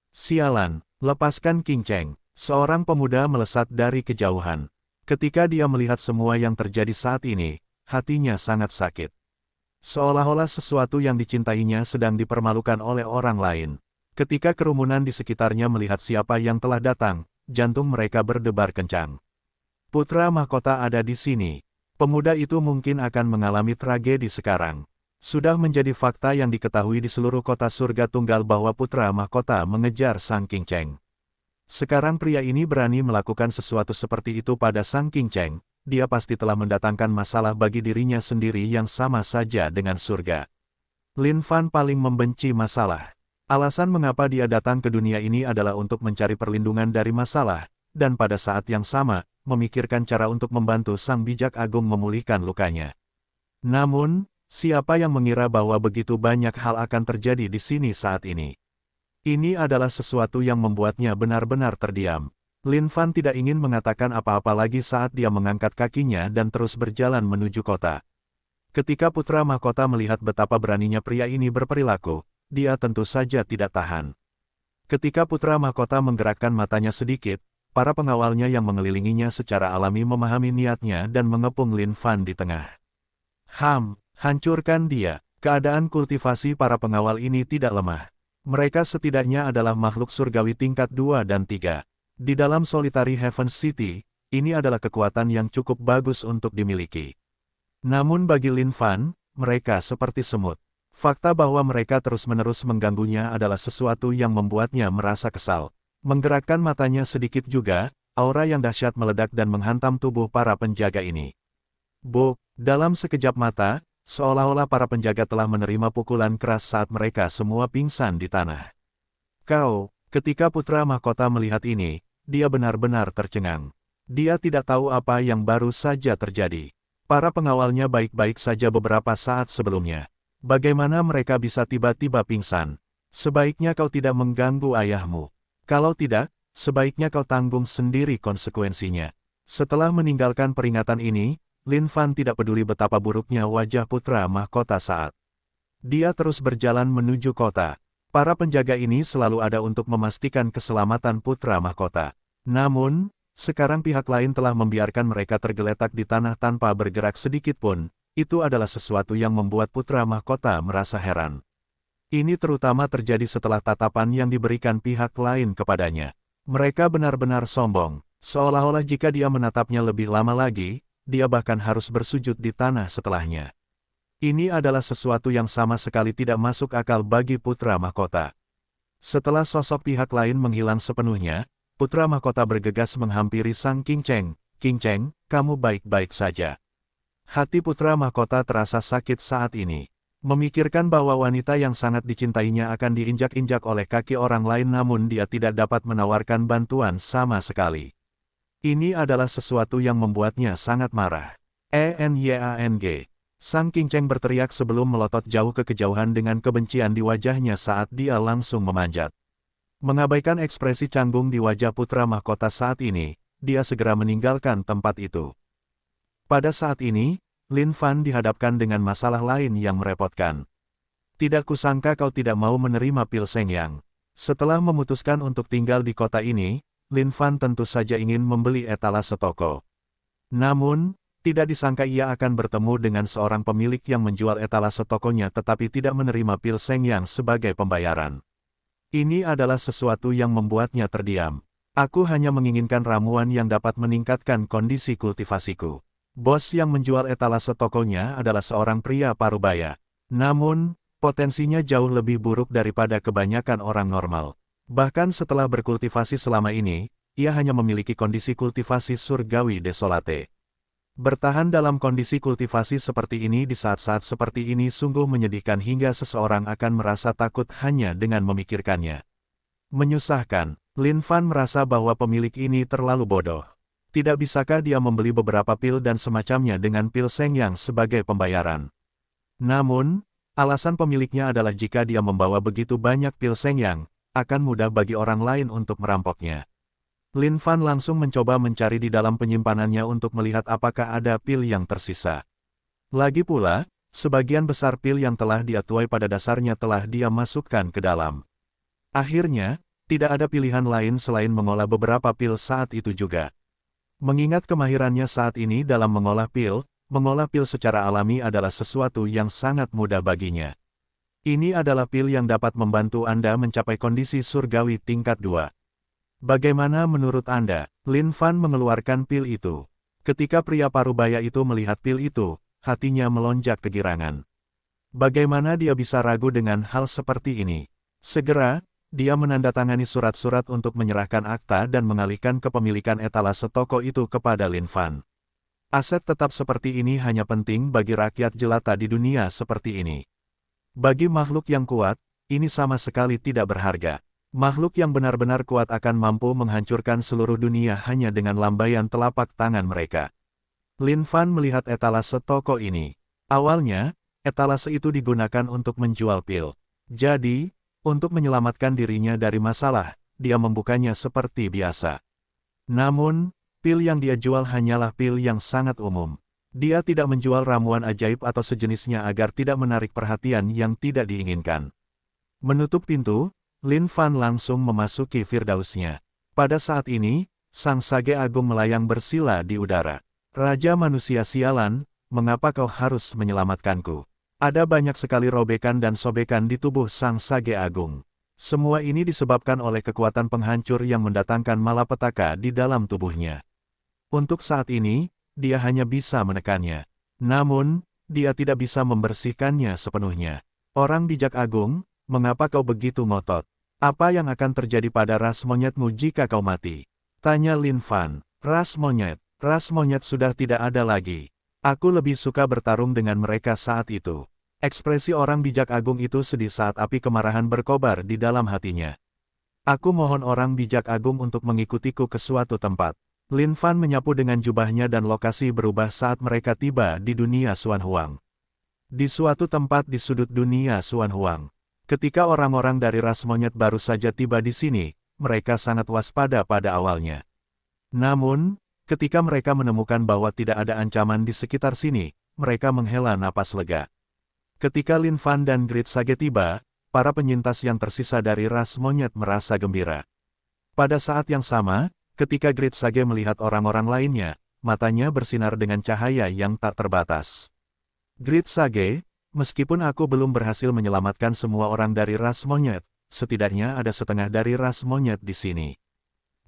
Sialan, lepaskan King Cheng. Seorang pemuda melesat dari kejauhan. Ketika dia melihat semua yang terjadi saat ini, hatinya sangat sakit. Seolah-olah sesuatu yang dicintainya sedang dipermalukan oleh orang lain. Ketika kerumunan di sekitarnya melihat siapa yang telah datang, jantung mereka berdebar kencang. Putra mahkota ada di sini. Pemuda itu mungkin akan mengalami tragedi sekarang. Sudah menjadi fakta yang diketahui di seluruh kota surga tunggal bahwa putra mahkota mengejar Sang King Cheng. Sekarang pria ini berani melakukan sesuatu seperti itu pada Sang King Cheng. Dia pasti telah mendatangkan masalah bagi dirinya sendiri yang sama saja dengan surga. Lin Fan paling membenci masalah. Alasan mengapa dia datang ke dunia ini adalah untuk mencari perlindungan dari masalah, dan pada saat yang sama, memikirkan cara untuk membantu Sang Bijak Agung memulihkan lukanya. Namun, siapa yang mengira bahwa begitu banyak hal akan terjadi di sini saat ini? Ini adalah sesuatu yang membuatnya benar-benar terdiam. Lin Fan tidak ingin mengatakan apa-apa lagi saat dia mengangkat kakinya dan terus berjalan menuju kota. Ketika putra mahkota melihat betapa beraninya pria ini berperilaku, dia tentu saja tidak tahan. Ketika putra mahkota menggerakkan matanya sedikit, para pengawalnya yang mengelilinginya secara alami memahami niatnya dan mengepung Lin Fan di tengah. Hancurkan dia. Keadaan kultivasi para pengawal ini tidak lemah. Mereka setidaknya adalah makhluk surgawi tingkat 2 dan 3. Di dalam Solitary Heaven City, ini adalah kekuatan yang cukup bagus untuk dimiliki. Namun bagi Lin Fan, mereka seperti semut. Fakta bahwa mereka terus-menerus mengganggunya adalah sesuatu yang membuatnya merasa kesal. Menggerakkan matanya sedikit juga, aura yang dahsyat meledak dan menghantam tubuh para penjaga ini. Dalam sekejap mata, seolah-olah para penjaga telah menerima pukulan keras saat mereka semua pingsan di tanah. Ketika putra mahkota melihat ini, dia benar-benar tercengang. Dia tidak tahu apa yang baru saja terjadi. Para pengawalnya baik-baik saja beberapa saat sebelumnya. Bagaimana mereka bisa tiba-tiba pingsan? Sebaiknya kau tidak mengganggu ayahmu. Kalau tidak, sebaiknya kau tanggung sendiri konsekuensinya. Setelah meninggalkan peringatan ini, Lin Fan tidak peduli betapa buruknya wajah putra mahkota saat dia terus berjalan menuju kota. Para penjaga ini selalu ada untuk memastikan keselamatan putra mahkota. Namun, sekarang pihak lain telah membiarkan mereka tergeletak di tanah tanpa bergerak sedikit pun. Itu adalah sesuatu yang membuat putra mahkota merasa heran. Ini terutama terjadi setelah tatapan yang diberikan pihak lain kepadanya. Mereka benar-benar sombong, seolah-olah jika dia menatapnya lebih lama lagi, dia bahkan harus bersujud di tanah setelahnya. Ini adalah sesuatu yang sama sekali tidak masuk akal bagi putra mahkota. Setelah sosok pihak lain menghilang sepenuhnya, putra mahkota bergegas menghampiri sang Qing Cheng. Qing Cheng, kamu baik-baik saja. Hati putra mahkota terasa sakit saat ini. Memikirkan bahwa wanita yang sangat dicintainya akan diinjak-injak oleh kaki orang lain namun dia tidak dapat menawarkan bantuan sama sekali. Ini adalah sesuatu yang membuatnya sangat marah. Enyang. Sang Qing Cheng berteriak sebelum melotot jauh ke kejauhan dengan kebencian di wajahnya saat dia langsung memanjat. Mengabaikan ekspresi canggung di wajah putra mahkota saat ini, dia segera meninggalkan tempat itu. Pada saat ini, Lin Fan dihadapkan dengan masalah lain yang merepotkan. Tidak kusangka kau tidak mau menerima pil Seng Yang. Setelah memutuskan untuk tinggal di kota ini, Lin Fan tentu saja ingin membeli etalase toko. Namun, tidak disangka ia akan bertemu dengan seorang pemilik yang menjual etalase tokonya tetapi tidak menerima pil Seng Yang sebagai pembayaran. Ini adalah sesuatu yang membuatnya terdiam. Aku hanya menginginkan ramuan yang dapat meningkatkan kondisi kultivasiku. Bos yang menjual etalase tokonya adalah seorang pria parubaya. Namun, potensinya jauh lebih buruk daripada kebanyakan orang normal. Bahkan setelah berkultivasi selama ini, ia hanya memiliki kondisi kultivasi surgawi desolate. Bertahan dalam kondisi kultivasi seperti ini di saat-saat seperti ini sungguh menyedihkan hingga seseorang akan merasa takut hanya dengan memikirkannya. Menyusahkan, Lin Fan merasa bahwa pemilik ini terlalu bodoh. Tidak bisakah dia membeli beberapa pil dan semacamnya dengan pil Seng Yang sebagai pembayaran? Namun, alasan pemiliknya adalah jika dia membawa begitu banyak pil Seng Yang, akan mudah bagi orang lain untuk merampoknya. Lin Fan langsung mencoba mencari di dalam penyimpanannya untuk melihat apakah ada pil yang tersisa. Lagi pula, sebagian besar pil yang telah dia tuai pada dasarnya telah dia masukkan ke dalam. Akhirnya, tidak ada pilihan lain selain mengolah beberapa pil saat itu juga. Mengingat kemahirannya saat ini dalam mengolah pil secara alami adalah sesuatu yang sangat mudah baginya. Ini adalah pil yang dapat membantu Anda mencapai kondisi surgawi tingkat 2. Bagaimana menurut Anda? Lin Fan mengeluarkan pil itu. Ketika pria parubaya itu melihat pil itu, hatinya melonjak kegirangan. Bagaimana dia bisa ragu dengan hal seperti ini? Segera, dia menandatangani surat-surat untuk menyerahkan akta dan mengalihkan kepemilikan etalase toko itu kepada Lin Fan. Aset tetap seperti ini hanya penting bagi rakyat jelata di dunia seperti ini. Bagi makhluk yang kuat, ini sama sekali tidak berharga. Makhluk yang benar-benar kuat akan mampu menghancurkan seluruh dunia hanya dengan lambaian telapak tangan mereka. Lin Fan melihat etalase toko ini. Awalnya, etalase itu digunakan untuk menjual pil. Jadi, untuk menyelamatkan dirinya dari masalah, dia membukanya seperti biasa. Namun, pil yang dia jual hanyalah pil yang sangat umum. Dia tidak menjual ramuan ajaib atau sejenisnya agar tidak menarik perhatian yang tidak diinginkan. Menutup pintu, Lin Fan langsung memasuki Firdausnya. Pada saat ini, sang sage agung melayang bersila di udara. Raja manusia sialan, mengapa kau harus menyelamatkanku? Ada banyak sekali robekan dan sobekan di tubuh sang sage agung. Semua ini disebabkan oleh kekuatan penghancur yang mendatangkan malapetaka di dalam tubuhnya. Untuk saat ini, dia hanya bisa menekannya. Namun, dia tidak bisa membersihkannya sepenuhnya. Orang bijak agung, mengapa kau begitu ngotot? Apa yang akan terjadi pada ras monyetmu jika kau mati? Tanya Lin Fan. Ras monyet sudah tidak ada lagi. Aku lebih suka bertarung dengan mereka saat itu. Ekspresi orang bijak agung itu sedih saat api kemarahan berkobar di dalam hatinya. Aku mohon orang bijak agung untuk mengikutiku ke suatu tempat. Lin Fan menyapu dengan jubahnya dan lokasi berubah saat mereka tiba di dunia Xuan Huang. Di suatu tempat di sudut dunia Xuan Huang. Ketika orang-orang dari ras monyet baru saja tiba di sini, mereka sangat waspada pada awalnya. Namun, ketika mereka menemukan bahwa tidak ada ancaman di sekitar sini, mereka menghela napas lega. Ketika Lin Fan dan Grid Sage tiba, para penyintas yang tersisa dari ras monyet merasa gembira. Pada saat yang sama, ketika Grid Sage melihat orang-orang lainnya, matanya bersinar dengan cahaya yang tak terbatas. Grid Sage, meskipun aku belum berhasil menyelamatkan semua orang dari ras monyet, setidaknya ada setengah dari ras monyet di sini.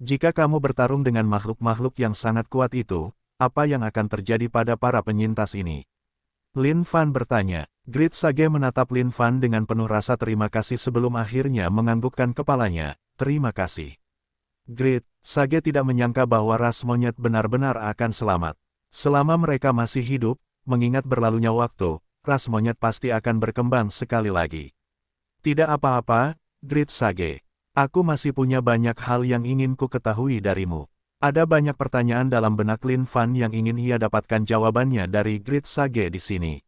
Jika kamu bertarung dengan makhluk-makhluk yang sangat kuat itu, apa yang akan terjadi pada para penyintas ini? Lin Fan bertanya. Grid Sage menatap Lin Fan dengan penuh rasa terima kasih sebelum akhirnya menganggukkan kepalanya. Terima kasih. Grid Sage tidak menyangka bahwa ras monyet benar-benar akan selamat. Selama mereka masih hidup, mengingat berlalunya waktu, ras monyet pasti akan berkembang sekali lagi. Tidak apa-apa, Grid Sage. Aku masih punya banyak hal yang ingin ku ketahui darimu. Ada banyak pertanyaan dalam benak Lin Fan yang ingin ia dapatkan jawabannya dari Grid Sage di sini.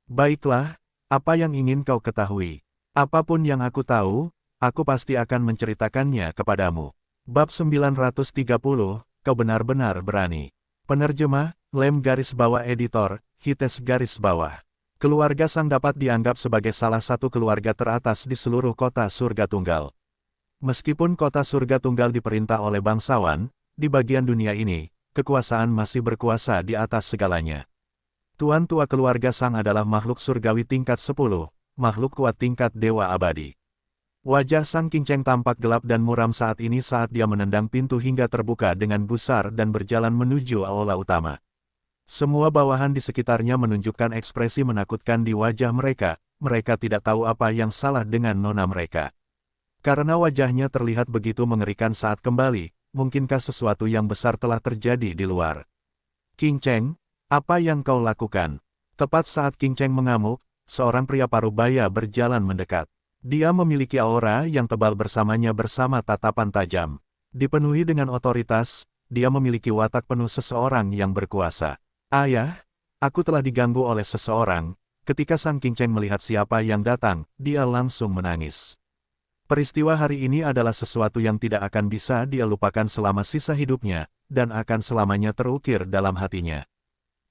Baiklah, apa yang ingin kau ketahui? Apapun yang aku tahu, aku pasti akan menceritakannya kepadamu. Bab 930, kau benar-benar berani. Penerjemah, Lem garis bawah editor, Hites garis bawah. Keluarga Sang dapat dianggap sebagai salah satu keluarga teratas di seluruh kota Surga Tunggal. Meskipun kota Surga Tunggal diperintah oleh bangsawan, di bagian dunia ini, kekuasaan masih berkuasa di atas segalanya. Tuan tua keluarga Sang adalah makhluk surgawi tingkat 10, makhluk kuat tingkat dewa abadi. Wajah Sang Qingcheng tampak gelap dan muram saat ini saat dia menendang pintu hingga terbuka dengan gusar dan berjalan menuju aula utama. Semua bawahan di sekitarnya menunjukkan ekspresi menakutkan di wajah mereka, mereka tidak tahu apa yang salah dengan nona mereka. Karena wajahnya terlihat begitu mengerikan saat kembali, mungkinkah sesuatu yang besar telah terjadi di luar? Qingcheng, apa yang kau lakukan? Tepat saat Qingcheng mengamuk, seorang pria parubaya berjalan mendekat. Dia memiliki aura yang tebal bersamanya bersama tatapan tajam. Dipenuhi dengan otoritas, dia memiliki watak penuh seseorang yang berkuasa. Ayah, aku telah diganggu oleh seseorang. Ketika Sang Qingcheng melihat siapa yang datang, dia langsung menangis. Peristiwa hari ini adalah sesuatu yang tidak akan bisa dia lupakan selama sisa hidupnya, dan akan selamanya terukir dalam hatinya.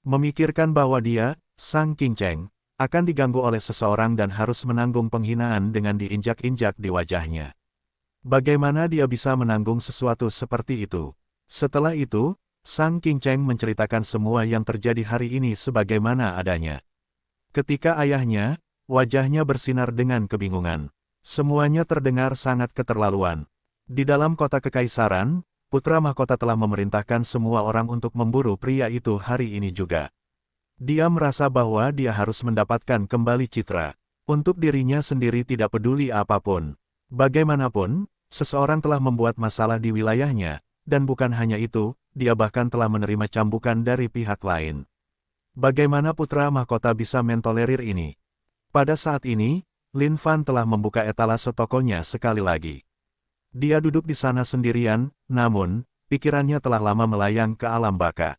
Memikirkan bahwa dia, Sang Qingcheng, akan diganggu oleh seseorang dan harus menanggung penghinaan dengan diinjak-injak di wajahnya. Bagaimana dia bisa menanggung sesuatu seperti itu? Setelah itu, Sang Qingcheng menceritakan semua yang terjadi hari ini sebagaimana adanya. Ketika ayahnya, wajahnya bersinar dengan kebingungan. Semuanya terdengar sangat keterlaluan. Di dalam kota kekaisaran, putra mahkota telah memerintahkan semua orang untuk memburu pria itu hari ini juga. Dia merasa bahwa dia harus mendapatkan kembali citra. Untuk dirinya sendiri tidak peduli apapun. Bagaimanapun, seseorang telah membuat masalah di wilayahnya, dan bukan hanya itu, dia bahkan telah menerima cambukan dari pihak lain. Bagaimana putra mahkota bisa mentolerir ini? Pada saat ini, Lin Fan telah membuka etalase tokonya sekali lagi. Dia duduk di sana sendirian, namun, pikirannya telah lama melayang ke alam baka.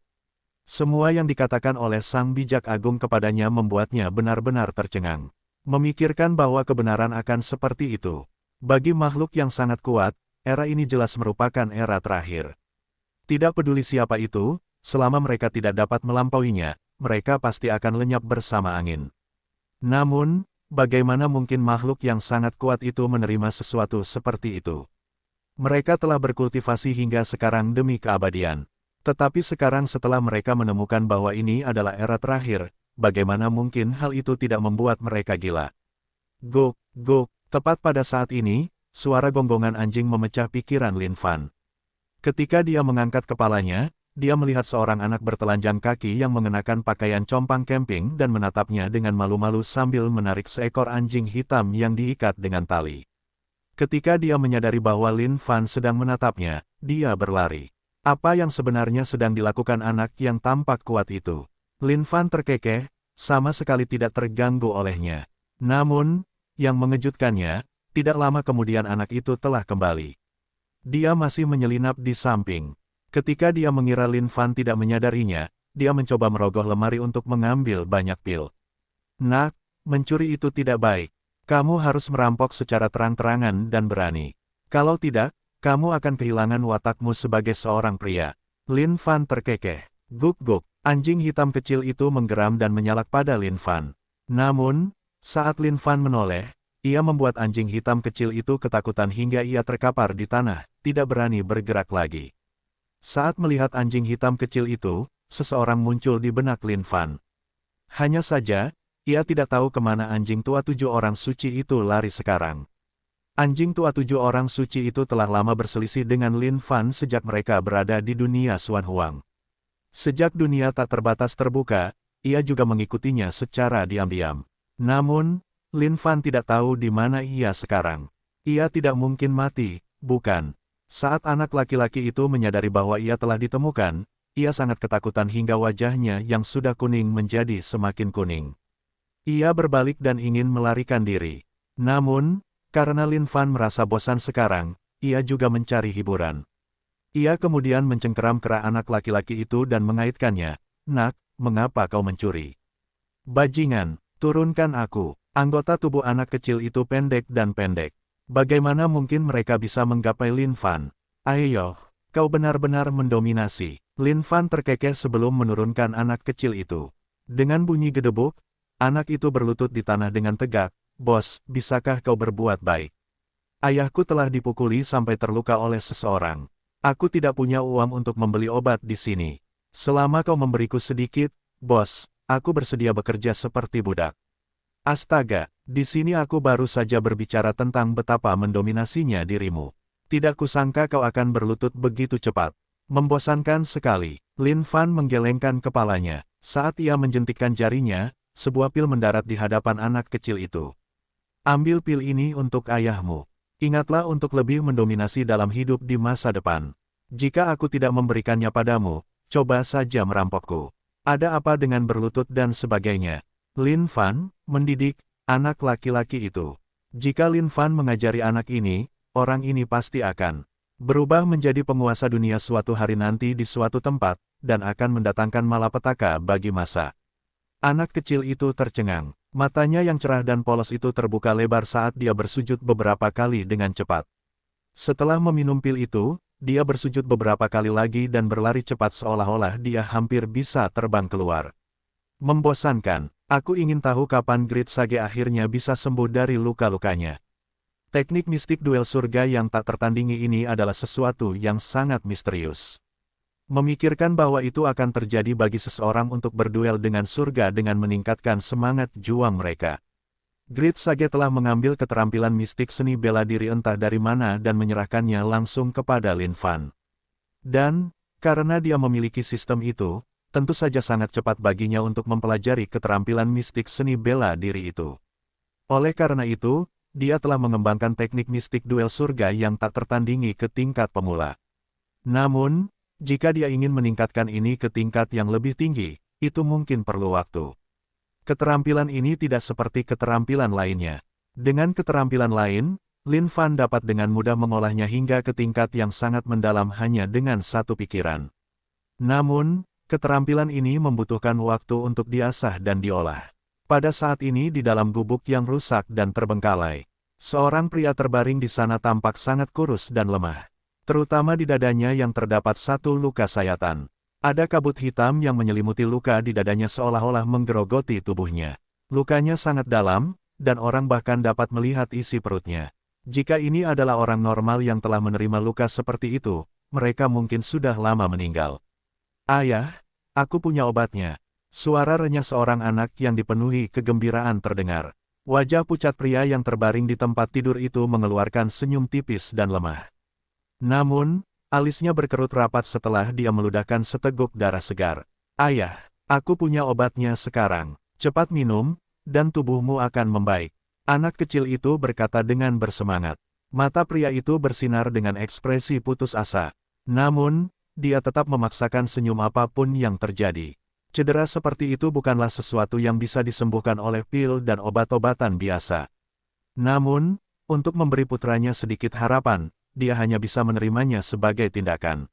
Semua yang dikatakan oleh Sang Bijak Agung kepadanya membuatnya benar-benar tercengang. Memikirkan bahwa kebenaran akan seperti itu. Bagi makhluk yang sangat kuat, era ini jelas merupakan era terakhir. Tidak peduli siapa itu, selama mereka tidak dapat melampauinya, mereka pasti akan lenyap bersama angin. Namun, bagaimana mungkin makhluk yang sangat kuat itu menerima sesuatu seperti itu? Mereka telah berkultivasi hingga sekarang demi keabadian. Tetapi sekarang setelah mereka menemukan bahwa ini adalah era terakhir, bagaimana mungkin hal itu tidak membuat mereka gila? Gok, gok, tepat pada saat ini, suara gonggongan anjing memecah pikiran Lin Fan. Ketika dia mengangkat kepalanya, dia melihat seorang anak bertelanjang kaki yang mengenakan pakaian compang camping dan menatapnya dengan malu-malu sambil menarik seekor anjing hitam yang diikat dengan tali. Ketika dia menyadari bahwa Lin Fan sedang menatapnya, dia berlari. Apa yang sebenarnya sedang dilakukan anak yang tampak kuat itu? Lin Fan terkekeh, sama sekali tidak terganggu olehnya. Namun, yang mengejutkannya, tidak lama kemudian anak itu telah kembali. Dia masih menyelinap di samping. Ketika dia mengira Lin Fan tidak menyadarinya, dia mencoba merogoh lemari untuk mengambil banyak pil. Nak, mencuri itu tidak baik. Kamu harus merampok secara terang-terangan dan berani. Kalau tidak, kamu akan kehilangan watakmu sebagai seorang pria. Lin Fan terkekeh. Guk-guk, anjing hitam kecil itu menggeram dan menyalak pada Lin Fan. Namun, saat Lin Fan menoleh, ia membuat anjing hitam kecil itu ketakutan hingga ia terkapar di tanah, tidak berani bergerak lagi. Saat melihat anjing hitam kecil itu, seseorang muncul di benak Lin Fan. Hanya saja, ia tidak tahu kemana anjing tua 7 orang suci itu lari sekarang. Anjing tua 7 orang suci itu telah lama berselisih dengan Lin Fan sejak mereka berada di dunia Xuan Huang. Sejak dunia tak terbatas terbuka, ia juga mengikutinya secara diam-diam. Namun, Lin Fan tidak tahu di mana ia sekarang. Ia tidak mungkin mati, bukan? Saat anak laki-laki itu menyadari bahwa ia telah ditemukan, ia sangat ketakutan hingga wajahnya yang sudah kuning menjadi semakin kuning. Ia berbalik dan ingin melarikan diri. Namun, karena Lin Fan merasa bosan sekarang, ia juga mencari hiburan. Ia kemudian mencengkeram kera anak laki-laki itu dan mengaitkannya. "Nak, mengapa kau mencuri? Bajingan, turunkan aku." Anggota tubuh anak kecil itu pendek dan pendek. Bagaimana mungkin mereka bisa menggapai Lin Fan? "Ayo, kau benar-benar mendominasi." Lin Fan terkekeh sebelum menurunkan anak kecil itu. Dengan bunyi gedebuk, anak itu berlutut di tanah dengan tegak. "Bos, bisakah kau berbuat baik? Ayahku telah dipukuli sampai terluka oleh seseorang. Aku tidak punya uang untuk membeli obat di sini. Selama kau memberiku sedikit, bos, aku bersedia bekerja seperti budak." "Astaga, di sini aku baru saja berbicara tentang betapa mendominasinya dirimu. Tidak kusangka kau akan berlutut begitu cepat. Membosankan sekali." Lin Fan menggelengkan kepalanya. Saat ia menjentikkan jarinya, sebuah pil mendarat di hadapan anak kecil itu. "Ambil pil ini untuk ayahmu. Ingatlah untuk lebih mendominasi dalam hidup di masa depan. Jika aku tidak memberikannya padamu, coba saja merampokku. Ada apa dengan berlutut dan sebagainya?" Lin Fan mendidik anak laki-laki itu. Jika Lin Fan mengajari anak ini, orang ini pasti akan berubah menjadi penguasa dunia suatu hari nanti di suatu tempat, dan akan mendatangkan malapetaka bagi masa. Anak kecil itu tercengang. Matanya yang cerah dan polos itu terbuka lebar saat dia bersujud beberapa kali dengan cepat. Setelah meminum pil itu, dia bersujud beberapa kali lagi dan berlari cepat seolah-olah dia hampir bisa terbang keluar. "Membosankan. Aku ingin tahu kapan Great Sage akhirnya bisa sembuh dari luka-lukanya." Teknik mistik duel surga yang tak tertandingi ini adalah sesuatu yang sangat misterius. Memikirkan bahwa itu akan terjadi bagi seseorang untuk berduel dengan surga dengan meningkatkan semangat juang mereka. Great Sage telah mengambil keterampilan mistik seni bela diri entah dari mana dan menyerahkannya langsung kepada Lin Fan. Dan, karena dia memiliki sistem itu, tentu saja sangat cepat baginya untuk mempelajari keterampilan mistik seni bela diri itu. Oleh karena itu, dia telah mengembangkan teknik mistik duel surga yang tak tertandingi ke tingkat pemula. Namun, jika dia ingin meningkatkan ini ke tingkat yang lebih tinggi, itu mungkin perlu waktu. Keterampilan ini tidak seperti keterampilan lainnya. Dengan keterampilan lain, Lin Fan dapat dengan mudah mengolahnya hingga ke tingkat yang sangat mendalam hanya dengan satu pikiran. Namun, keterampilan ini membutuhkan waktu untuk diasah dan diolah. Pada saat ini di dalam gubuk yang rusak dan terbengkalai, seorang pria terbaring di sana tampak sangat kurus dan lemah. Terutama di dadanya yang terdapat satu luka sayatan. Ada kabut hitam yang menyelimuti luka di dadanya seolah-olah menggerogoti tubuhnya. Lukanya sangat dalam, dan orang bahkan dapat melihat isi perutnya. Jika ini adalah orang normal yang telah menerima luka seperti itu, mereka mungkin sudah lama meninggal. "Ayah, aku punya obatnya." Suara renyah seorang anak yang dipenuhi kegembiraan terdengar. Wajah pucat pria yang terbaring di tempat tidur itu mengeluarkan senyum tipis dan lemah. Namun, alisnya berkerut rapat setelah dia meludahkan seteguk darah segar. "Ayah, aku punya obatnya sekarang. Cepat minum, dan tubuhmu akan membaik." Anak kecil itu berkata dengan bersemangat. Mata pria itu bersinar dengan ekspresi putus asa. Namun, dia tetap memaksakan senyum apapun yang terjadi. Cedera seperti itu bukanlah sesuatu yang bisa disembuhkan oleh pil dan obat-obatan biasa. Namun, untuk memberi putranya sedikit harapan, dia hanya bisa menerimanya sebagai tindakan.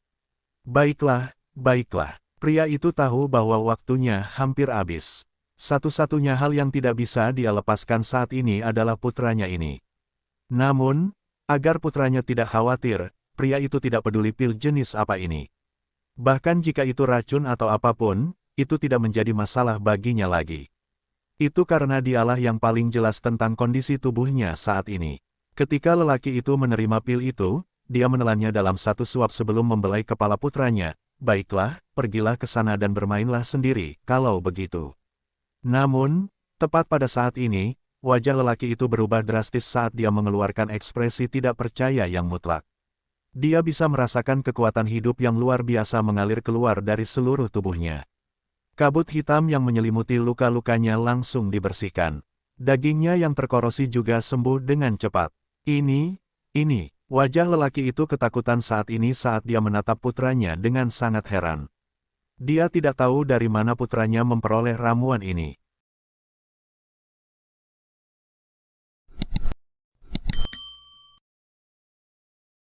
Baiklah, baiklah. Pria itu tahu bahwa waktunya hampir habis. Satu-satunya hal yang tidak bisa dia lepaskan saat ini adalah putranya ini. Namun, agar putranya tidak khawatir, pria itu tidak peduli pil jenis apa ini. Bahkan jika itu racun atau apapun, itu tidak menjadi masalah baginya lagi. Itu karena dialah yang paling jelas tentang kondisi tubuhnya saat ini. Ketika lelaki itu menerima pil itu, dia menelannya dalam satu suap sebelum membelai kepala putranya. "Baiklah, pergilah ke sana dan bermainlah sendiri, kalau begitu." Namun, tepat pada saat ini, wajah lelaki itu berubah drastis saat dia mengeluarkan ekspresi tidak percaya yang mutlak. Dia bisa merasakan kekuatan hidup yang luar biasa mengalir keluar dari seluruh tubuhnya. Kabut hitam yang menyelimuti luka-lukanya langsung dibersihkan. Dagingnya yang terkorosi juga sembuh dengan cepat. Ini. Wajah lelaki itu ketakutan saat dia menatap putranya dengan sangat heran. Dia tidak tahu dari mana putranya memperoleh ramuan ini.